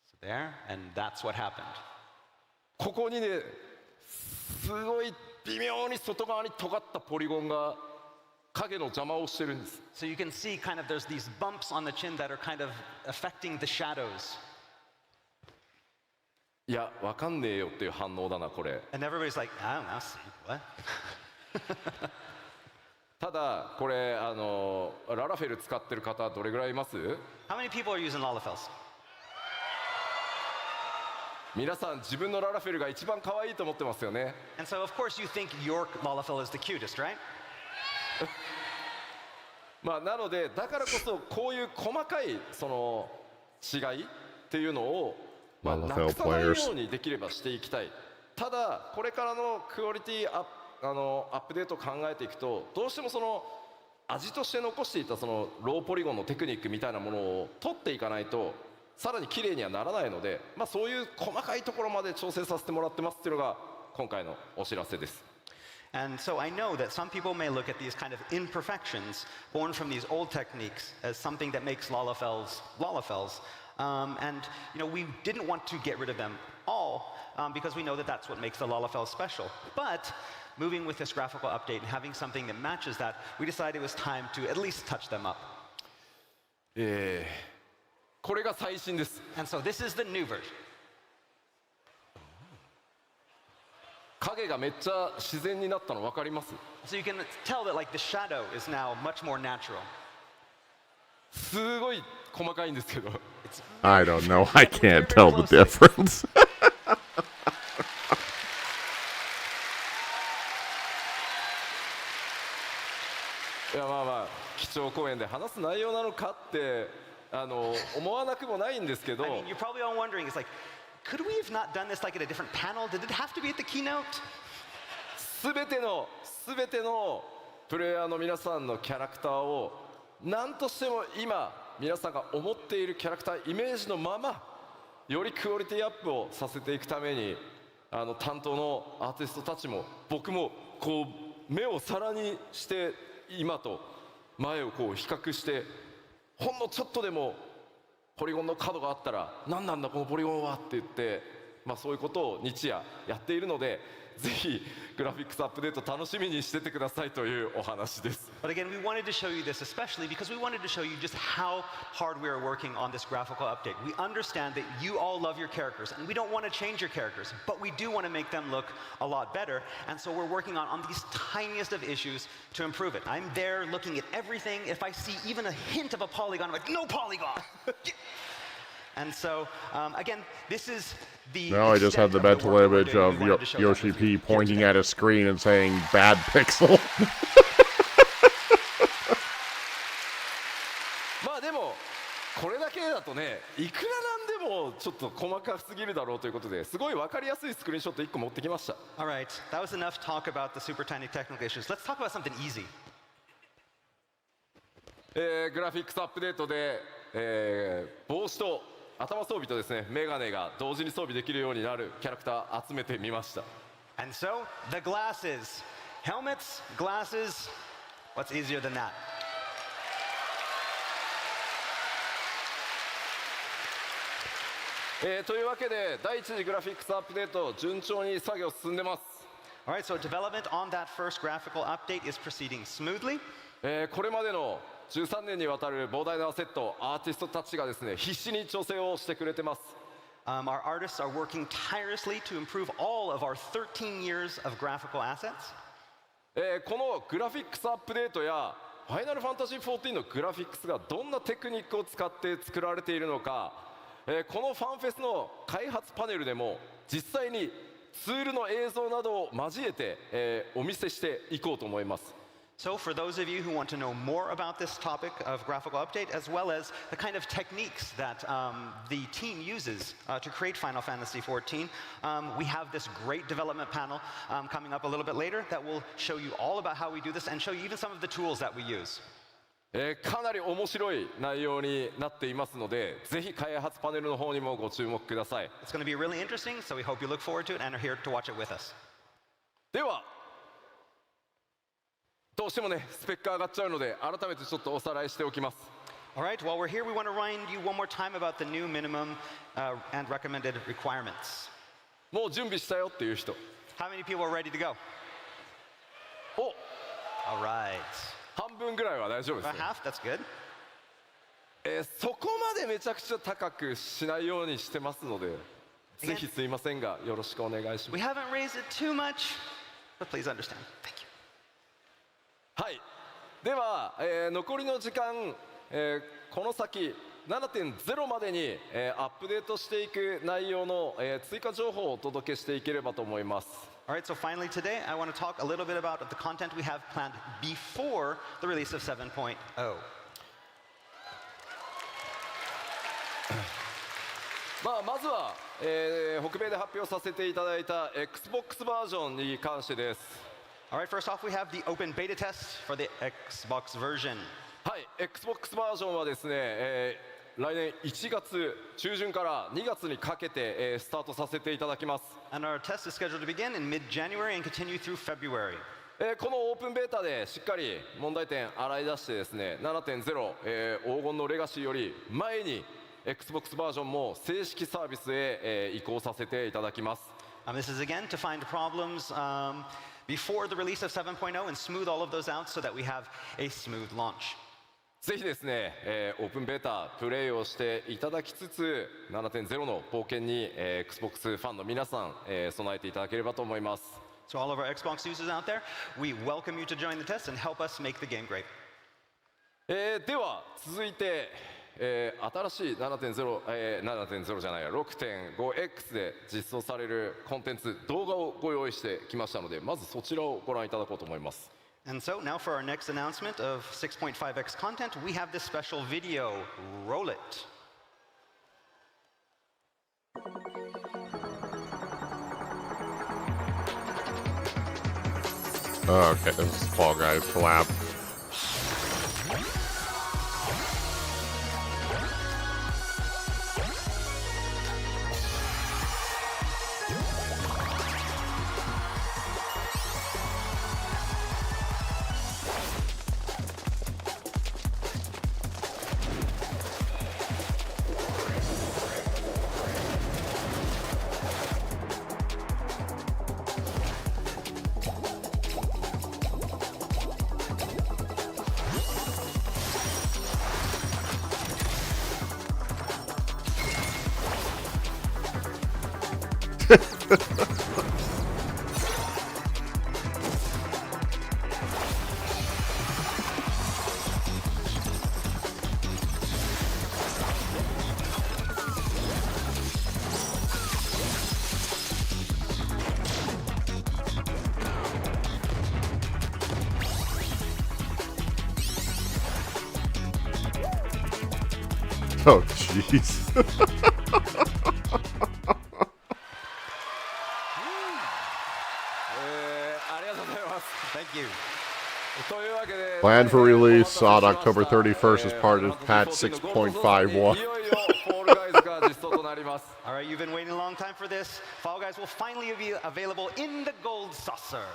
So there, and that's what happened. ここにね、すごい微妙に外側に尖ったポリゴンが影の邪魔をしてるんです。 So you can see kind of there's these bumps on the chin that are kind of affecting the shadows. いや、わかんねえよっていう反応だなこれ。 And everybody's like, I don't know, what? ただこれララフェル使ってる方どれぐらいいます？ How many people are using Lalafells? 皆さん自分のララフェルが一番可愛いと思ってますよね。 And so of course you think your Lalafell is the cutest, right? なのでだからこそこういう細かいその違いっていうのを、なくさないようにできればしていきたい。ただこれからのクオリティアップデートを考えていくとどうしてもその味として残していたそのローポリゴンのテクニックみたいなものを取っていかないとさらに綺麗にはならないので、そういう細かいところまで調整させてもらってますっていうのが今回のお知らせです。 And so I know that some people may look at these kind of imperfections born from these old techniques as something that makes Lalafells Lalafells. And you know, we didn't want to get rid of them all because we know that that's what makes the Lalafell special. But moving with this graphical update and having something that matches that, we decided it was time to at least touch them up. これが最新です。 And so this is the new version. 影がめっちゃ自然になったの分かります？ So you can tell that like the shadow is now much more natural. すごい細かいんですけど。 I don't know. I can't tell the difference. こ勝公演で話す内容なのかって思わなくもないんですけど、 I mean, you're probably all wondering, it's like, could we have not done this like at a different panel? Did it have to be at the keynote? すべてのプレイヤーの皆さんのキャラクターを何としても今皆さんが思っているキャラクターイメージのままよりクオリティアップをさせていくために担当のアーティストたちも僕もこう目を皿にして今と前をこう比較してほんのちょっとでもポリゴンの角があったら何なんだこのポリゴンはって言って、そういうことを日夜やっているのでぜひグラフィックスアップデート楽しみにしててくださいというお話です。 But again, we wanted to show you this especially because we wanted to show you just how hard we are working on this graphical update. We understand that you all love your characters and we don't want to change your characters, but we do want to make them look a lot better. And so we're working on these tiniest of issues to improve it. I'm there looking at everything. If I see even a hint of a polygon, I'm like, no polygon! And so, again, this is the... Now I just have the mental image of Yoshi P pointing at a screen and saying, bad pixel. でもこれだけだとねいくらなんでもちょっと細かすぎるだろうということですごい分かりやすいスクリーンショット1個持ってきました。 Alright, that was enough talk about the super tiny technical issues. Let's talk about something easy. グラフィックスアップデートで、帽子と頭装備とですねメガネが同時に装備できるようになるキャラクター集めてみました。 And so, the glasses. Helmets, glasses, what's easier than that? というわけで第一次グラフィックスアップデート順調に作業進んでます。 Alright, so development on that first graphical update is proceeding smoothly. これまでの13年にわたる膨大なアセットアーティストたちがですね必死に調整をしてくれてます。 Our artists are working tirelessly to improve all of our 13 years of graphical assets. このグラフィックスアップデートやファイナルファンタジー14のグラフィックスがどんなテクニックを使って作られているのか、このファンフェスの開発パネルでも実際にツールの映像などを交えて、お見せしていこうと思います。 So for those of you who want to know more about this topic of graphical update, as well as the kind of techniques that the team uses to create Final Fantasy XIV, we have this great development panel coming up a little bit later that will show you all about how we do this and show you even some of the tools that we use. かなり面白い内容になっていますので、ぜひ開発パネルの方にもご注目ください。 It's going to be really interesting, so we hope you look forward to it and are here to watch it with us. ではどうしてもねスペック上がっちゃうので改めてちょっとおさらいしておきます。 All right, while we're here, we want to remind you one more time about the new minimum and recommended requirements. もう準備したよっていう人。 How many people are ready to go? お All right. 半分ぐらいは大丈夫です About ね。 half, that's good. そこまでめちゃくちゃ高くしないようにしてますので、ぜひすいませんがよろしくお願いしま We す。 haven't raised it too much, but please understand. Thank you. はい。では、残りの時間、この先 7.0 までに、アップデートしていく内容の、追加情報をお届けしていければと思います。 All right, so finally today, I want to talk a little bit about the content we have planned before the release of 7.0. まずは、北米で発表させていただいた Xbox バージョンに関してです。 All right, first off, we have the open beta test for the Xbox version. はい、Xbox バージョンはですね、来年1月中旬から2月にかけて、スタートさせていただきます。 And our test is scheduled to begin in mid-January and continue through February. このオープンベータでしっかり問題点洗い出してですね 7.0、黄金のレガシーより前に Xbox バージョンも正式サービスへ、移行させていただきます。 This is again to find problems before the release of 7.0 and smooth all of those out so that we have a smooth launch. ぜひですね、オープンベータプレイをしていただきつつ 7.0 の冒険に、Xbox ファンの皆さん、備えていただければと思います。 So all of our Xbox users out there, we welcome you to join the test and help us make the game great. では続いて、新しい 7.0 じゃないや 6.5X で実装されるコンテンツ動画をご用意してきましたのでまずそちらをご覧いただこうと思います。And so now for our next announcement of 6.5x content, we have this special video. Roll it. Okay, this is Fall Guys collab. Oh, jeez. Thank you. Planned for release on October 31st as part of patch 6.51. All right, you've been waiting a long time for this. Fall Guys will finally be available in the gold saucer.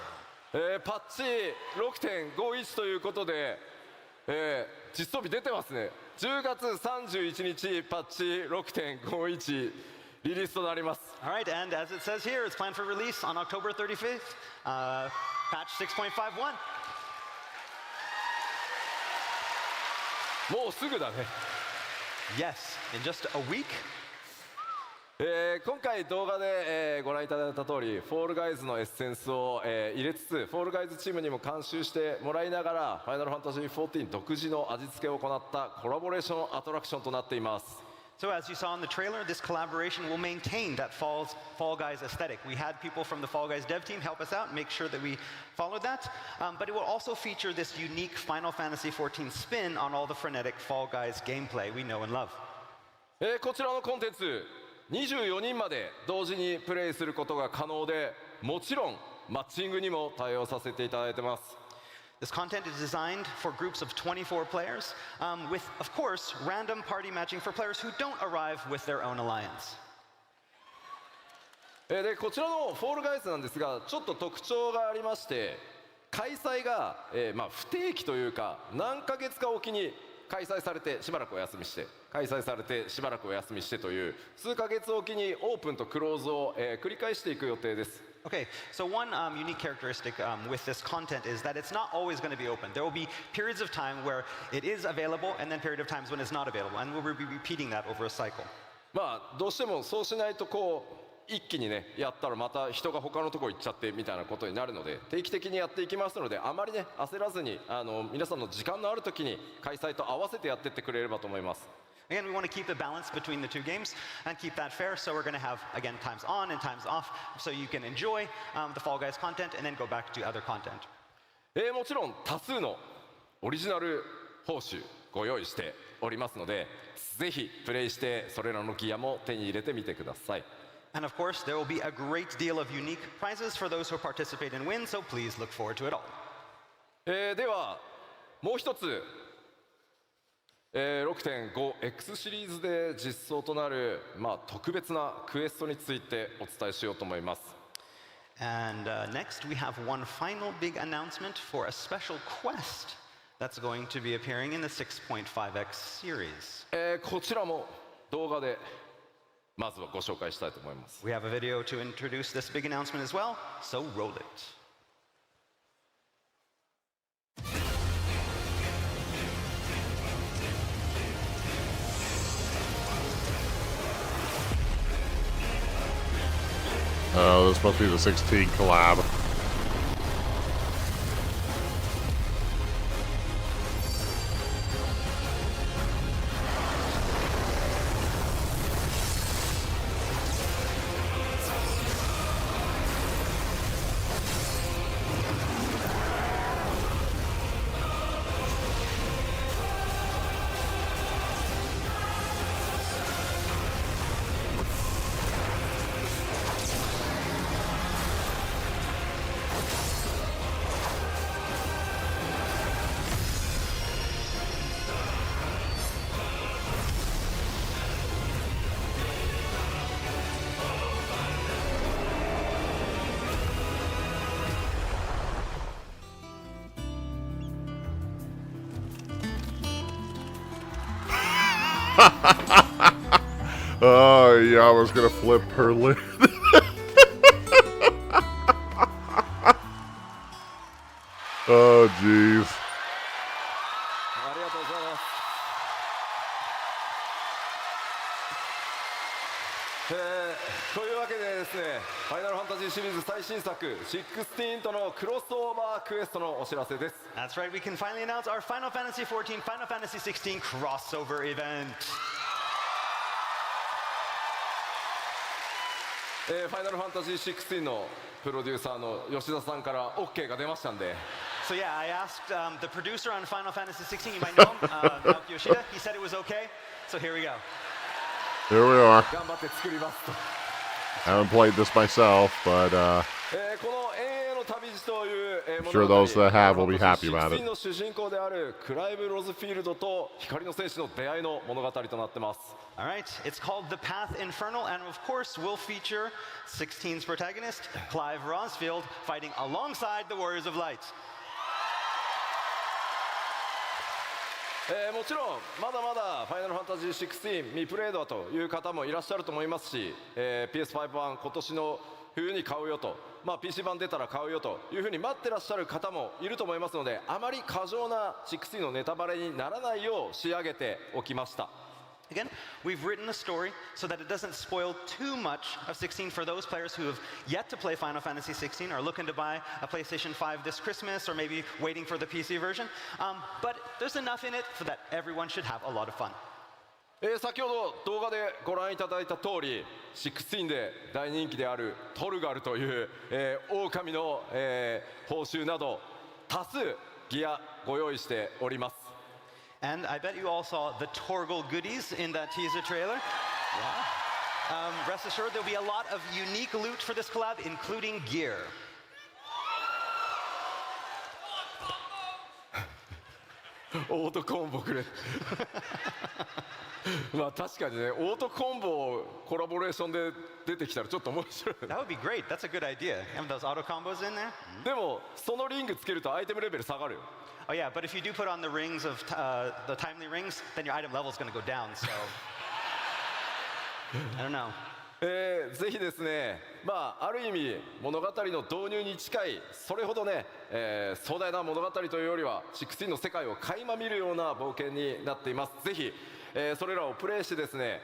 パッチ 6.51 ということで、実装日出てますね。10月31日パッチ 6.51 リリースとなります。 All right, and as it says here, it's planned for release on October 35th, patch 6.51. もうすぐだね。 Yes, in just a week. 今回動画で、ご覧いただいた通り、フォールガイズのエッセンスを、入れつつ、フォールガイズチームにも監修してもらいながら、ファイナルファンタジー14独自の味付けを行ったコラボレーションアトラクションとなっています。 So as you saw in the trailer, this collaboration will maintain that Fall Guys aesthetic. We had people from the Fall Guys dev team help us out, make sure that we followed that. But it will also feature this unique Final Fantasy XIV spin on all the frenetic Fall Guys gameplay we know and love. こちらのコンテンツ、24人まで同時にプレイすることが可能で、もちろんマッチングにも対応させていただいてます。 This content is designed for groups of 24 players, with, of course, random party matching for players who don't arrive with their own alliance. でこちらのフォールガイズなんですが、ちょっと特徴がありまして、開催が、不定期というか、何ヶ月かおきに開催されてしばらくお休みして、開催されてしばらくお休みしてという数ヶ月おきにオープンとクローズを、繰り返していく予定です。 Okay, so one unique characteristic with this content is that it's not always going to be open. There will be periods of time where it is available and then period of times when it's not available, and we'll be repeating that over a cycle. どうしてもそうしないとこう一気にねやったらまた人が他のとこ行っちゃってみたいなことになるので、定期的にやっていきますので、あまりね焦らずに皆さんの時間のある時に開催と合わせてやってってくれればと思います。 Again, we want to keep the balance between the two games and keep that fair. So we're going to have, again, times on and times off, so you can enjoy the Fall Guys content and then go back to other content. もちろん多数のオリジナル報酬ご用意しておりますので、ぜひプレイしてそれらのギアも手に入れてみてください。 And of course, there will be a great deal of unique prizes for those who participate and win. So please look forward to it all. ではもう一つ。6.5X シリーズで実装となる、特別なクエストについてお伝えしようと思います。 And next, we have one final big announcement for a special quest that's going to be appearing in the 6.5X series. こちらも動画でまずはご紹介したいと思います。 We have a video to introduce this big announcement as well, so roll it. Oh, this must be the 16 collab. Oh, yeah, I was gonna flip her lid. Oh, jeez. ありがとうございます。というわけでですね、ファイナルファンタジーシリーズ最新作16とのクロスオーバークエストのお知らせです。That's right, we can finally announce our Final Fantasy XIV, Final Fantasy XVI crossover event. ファイナルファンタジー16のプロデューサーの吉田さんから OK が出ましたんで。So yeah, I asked the producer on Final Fantasy XVI, you might know him, Naoki Yoshida. He said it was okay, so here we go. Here we are. 頑張って作りますと。I haven't played this myself, but この永遠の旅路という物 sure 語 those that have will be happy about it. 16の主人公であるクライブ・ロズフィールドと光の戦士の出会いの物語となってます。All right, it's called The Path Infernal, and of course, we'll feature 16's protagonist, Clive Rosfield, fighting alongside the Warriors of Light. もちろんまだまだファイナルファンタジー16未プレイドという方もいらっしゃると思いますし、PS5 版今年の冬に買うよと、PC 版出たら買うよというふうに待ってらっしゃる方もいると思いますので、あまり過剰な16のネタバレにならないよう仕上げておきました。Again, we've written a story so that it doesn't spoil too much of 16 for those players who have yet to play Final Fantasy 16 or looking to buy a PlayStation 5 this Christmas or maybe waiting for the PC version. But there's enough in it so that everyone should have a lot of fun. 先ほど動画でご覧いただいた通り、16で大人気であるトルガルという、狼の、報酬など多数ギアご用意しております。And I bet you all saw the Torgal goodies in that teaser trailer. Yeah. Rest assured, there'll be a lot of unique loot for this collab, including gear. オートコンボくれ。確かにね、オートコンボコラボレーションで出てきたらちょっと面白い。That would be great. That's a good idea. Have those auto combos in there. でもそのリングつけるとアイテムレベル下がるよ。Oh yeah, but if you do put on the rings of the timely rings, then your item level is going to go down. So I don't know. ぜひですね、ある意味物語の導入に近い、それほどね、壮大な物語というよりは16の世界を垣間見るような冒険になっています。ぜひ、それらをプレイしてですね、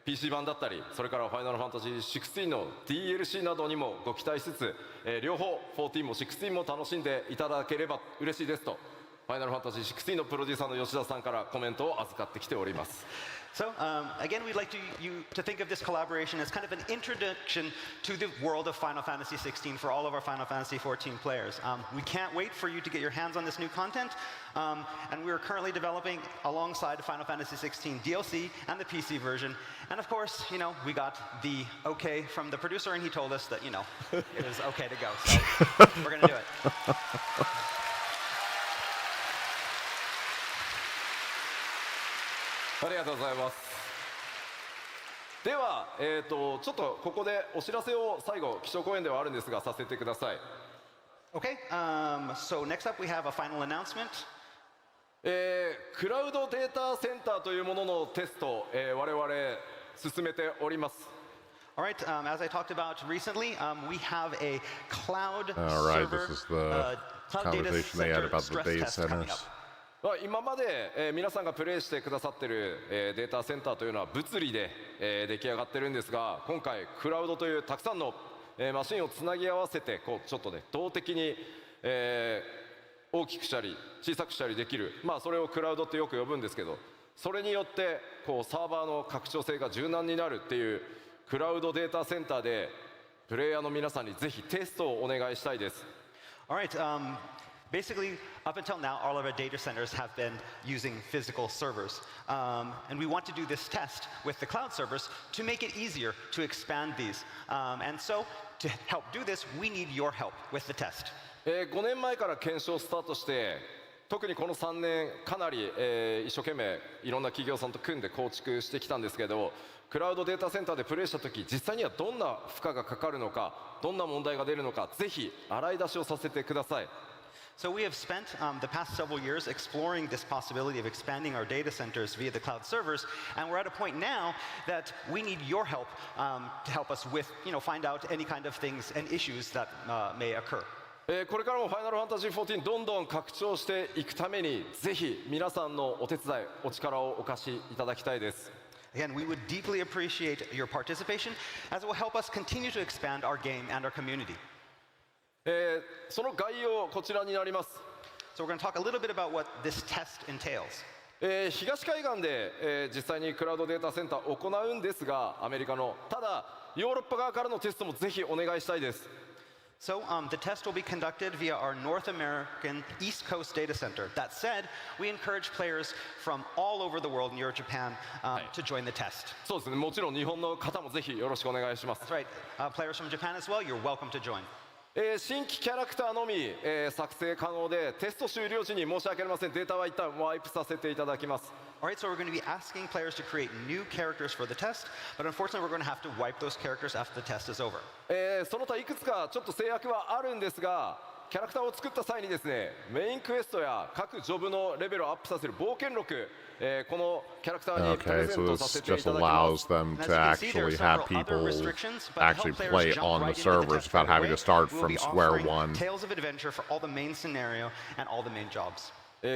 PC 版だったり、それからファイナルファンタジー16の DLC などにもご期待しつつ、両方14も16も楽しんでいただければ嬉しいですと、ファイナルファンタジー16のプロデューサーの吉田さんからコメントを預かってきております。So again, we'd like you to think of this collaboration as kind of an introduction to the world of Final Fantasy 16 for all of our Final Fantasy 14 players. We can't wait for you to get your hands on this new content, and we're currently developing alongside Final Fantasy 16 DLC and the PC version. And of course, we got the okay from the producer, and he told us that, it was okay to go. So we're going to do it. ありがとうございます。では、ちょっとここでお知らせを最後基調講演ではあるんですがさせてください。Okay, so next up we have a final announcement. クラウドデータセンターというもののテスト、我々進めております。All right, as I talked about recently, we have a cloud all right, server, this is the cloud data conversation they had center about the stress data test coming up. centers. 今まで、皆さんがプレイしてくださっている、データセンターというのは物理で、出来上がってるんですが、今回クラウドというたくさんの、マシンをつなぎ合わせてちょっとね動的に、大きくしたり小さくしたりできる、それをクラウドってよく呼ぶんですけど、それによってサーバーの拡張性が柔軟になるっていうクラウドデータセンターでプレイヤーの皆さんにぜひテストをお願いしたいです。All right, basically, up until now, all of our data centers have been using physical servers. And we want to do this test with the cloud servers to make it easier to expand these. And so, to help do this, we need your help with the test. 5年前から検証スタートして、特にこの3年かなり、一生懸命いろんな企業さんと組んで構築してきたんですけど、クラウドデータセンターでプレイした時、実際にはどんな負荷がかかるのか、どんな問題が出るのか、ぜひ洗い出しをさせてください。So we have spent the past several years exploring this possibility of expanding our data centers via the cloud servers, and we're at a point now that we need your help to help us with, find out any kind of things and issues that may occur. これからもファイナルファンタジー14どんどん拡張していくためにぜひ皆さんのお手伝いお力をお貸しいただきたいです。 Again, we would deeply appreciate your participation as it will help us continue to expand our game and our community. その概要こちらになります。 So we're going to talk a little bit about what this test entails. 東海岸で、実際にクラウドデータセンターを行うんですが、アメリカのただヨーロッパ側からのテストもぜひお願いしたいです。 So the test will be conducted via our North American East Coast data center. That said, we encourage players from all over the world in Europe, Japan, to join the test. そうですね。もちろん日本の方もぜひよろしくお願いします。 That's right. Players from Japan as well, you're welcome to join. 新規キャラクターのみ、作成可能でテスト終了時に申し訳ありませんデータは一旦ワイプさせていただきます。 All right, so we're going to be asking players to create new characters for the test, but unfortunately we're going to have to wipe those characters after the test is over. その他いくつかちょっと制約はあるんですが、キャラクターを作った際にですね、メインクエストや各ジョブのレベルをアップさせる冒険録、このキャラクターにプレ Okay, ゼン so トさ this せてい just ただきます allows。them And as to you can see, there are actually have several other people restrictions, but to actually help players play jump on the right into servers test without right having away, to start we'll from be square offering one. Tales of Adventure for all the main scenario and all the main jobs.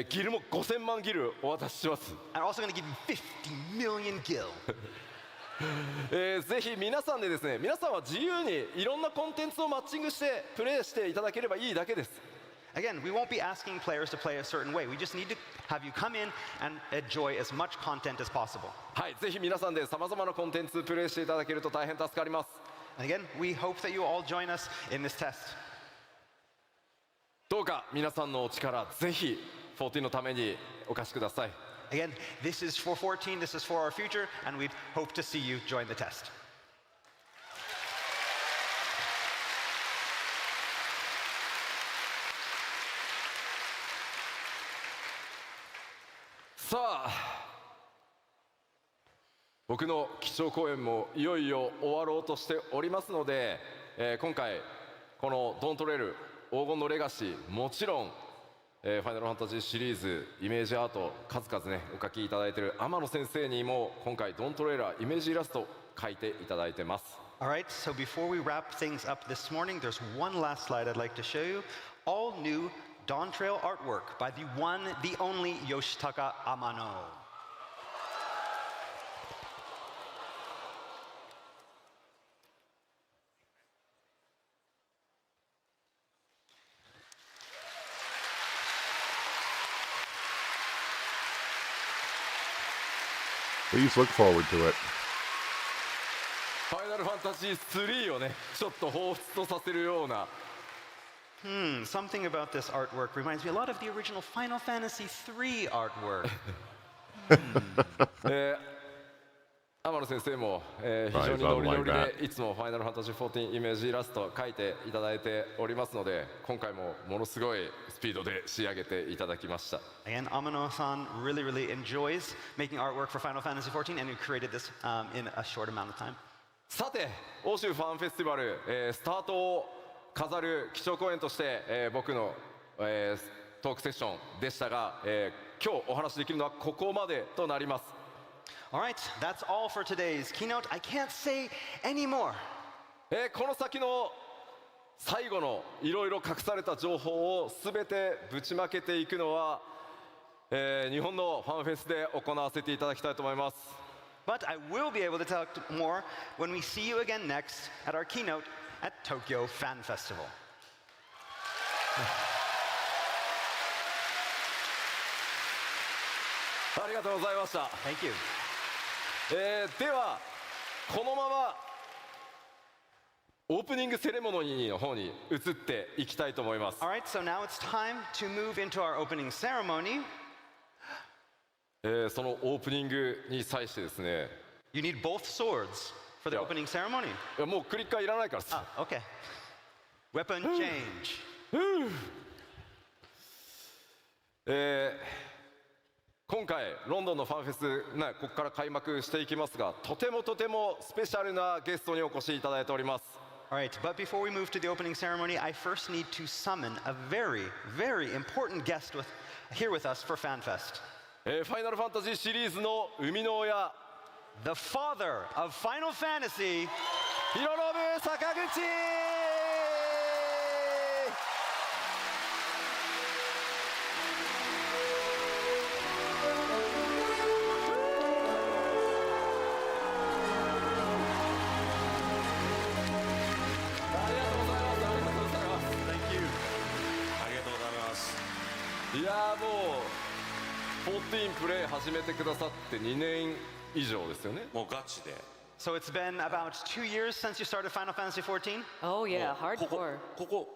ギルも5000万ギルお渡しします。 I'm also going to give you 50 million gil. ぜひ皆さんでですね、皆さんは自由にいろんなコンテンツをマッチングしてプレイしていただければいいだけです。 Again, we won't be asking players to play a certain way. We just need to have you come in and enjoy as much content as possible. はい、ぜひ皆さんでさまざまなコンテンツプレイしていただけると大変助かります。 And again, we hope that you all join us in this test. どうか皆さんのお力ぜひ14のためにお貸しください。 Again, this is for 14, this is for our future, and we hope to see you join the test. さあ、僕の基調講演もいよいよ終わろうとしておりますので、今回このドントレール黄金のレガシーもちろん、ファイナルファンタジーシリーズイメージアート数々ねお書きいただいている天野先生にも今回ドントレーラーイメージイラスト描いていただいてます。 All right, so before we wrap things up this morning, there's one last slide I'd like to show you. All new Dawn Trail artwork by the one, the only Yoshitaka Amano. Please look forward to it. ファイナルファンタジー3をねちょっと彷彿とさせるような Something about this artwork reminds me a lot of the original Final Fantasy III artwork. 天野先生も、非常にノリノリでいつもファイナルファンタジー14イメージイラスト描いていただいておりますので今回もものすごいスピードで仕上げていただきました。 Again, Amano-san really enjoys making artwork for Final Fantasy XIV, and we created this in a short amount of time. さて欧州ファンフェスティバル、スタートを飾る基調講演として、僕の、トークセッションでしたが、今日お話しできるのはここまでとなります。 All right, that's all for today's keynote. I can't say any more. この先の最後のいろいろ隠された情報をすべてぶちまけていくのは、日本のファンフェスで行わせていただきたいと思います。 But I will be able to talk more when we see you again next at our keynote at Tokyo Fan Festival. ありがとうございました。 Thank you. ではこのままオープニングセレモニーの方に移っていきたいと思います。 All right, so now it's time to move into our opening ceremony. そのオープニングに際してですね、 You need both swords for the Yeah. opening ceremony. いやもうクリッカーいらないからさ。 Ah, okay. Weapon change. 今回ロンドンのファンフェス、ね、ここから開幕していきますがとてもスペシャルなゲストにお越しいただいております。All right, but before we move to the opening ceremony, I first need to summon a very, very important guest here with us for FanFest. ファイナルファンタジーシリーズの生みの親 The father of Final Fantasy, ヒロノブ坂口いやもう14プレイ始めてくださって2年以上ですよね。もうガチで。 So it's been about 2 years since you started Final Fantasy XIV? Oh yeah, ここ hardcore. ここ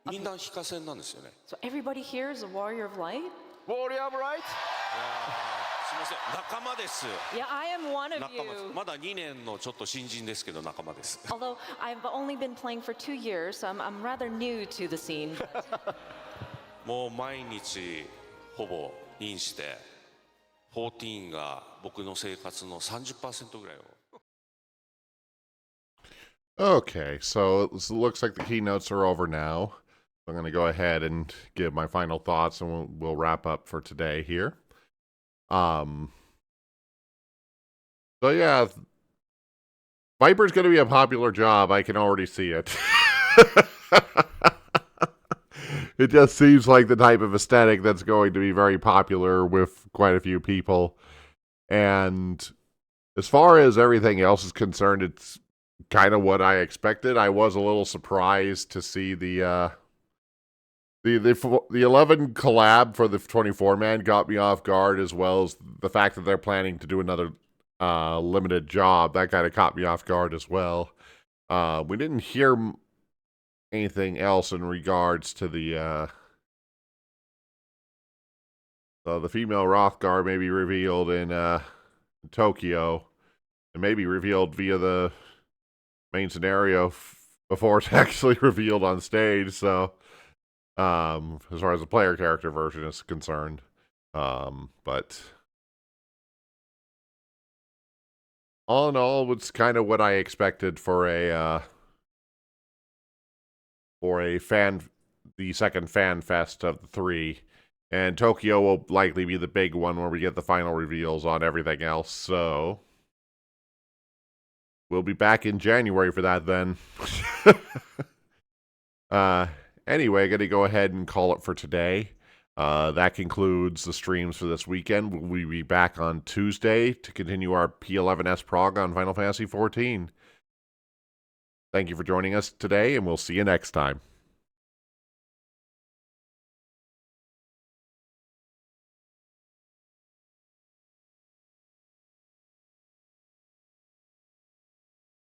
みんな非化戦なんですよね。 So everybody here is a warrior of light? Warrior Bright? すみません、仲間です。 Yeah, I am one of 仲間です。 you. まだ2年のちょっと新人ですけど仲間です。 Although I've only been playing for 2 years, so I'm rather new to the scene. もう毎日ほぼインして14が僕の生活の 30% ぐらいを。 Okay, so it looks like the keynotes are over now. I'm going to go ahead and give my final thoughts, and we'll wrap up for today here. So yeah, Viper's going to be a popular job. I can already see it. It just seems like the type of aesthetic that's going to be very popular with quite a few people. And as far as everything else is concerned, it's kind of what I expected. I was a little surprised to see the 11 collab for the 24-man got me off guard, as well as the fact that they're planning to do another limited job. That kind of caught me off guard as well. We didn't hear anything else in regards to the female Rothgar may be revealed in Tokyo, and maybe revealed via the main scenario before it's actually revealed on stage. So, as far as the player character version is concerned, but all in all, it's kind of what I expected for a the second FanFest of the 3. And Tokyo will likely be the big one where we get the final reveals on everything else. So we'll be back in January for that then. Anyway, going to go ahead and call it for today. That concludes the streams for this weekend. We'll be back on Tuesday to continue our P11S prog on Final Fantasy XIV. Thank you for joining us today, and we'll see you next time.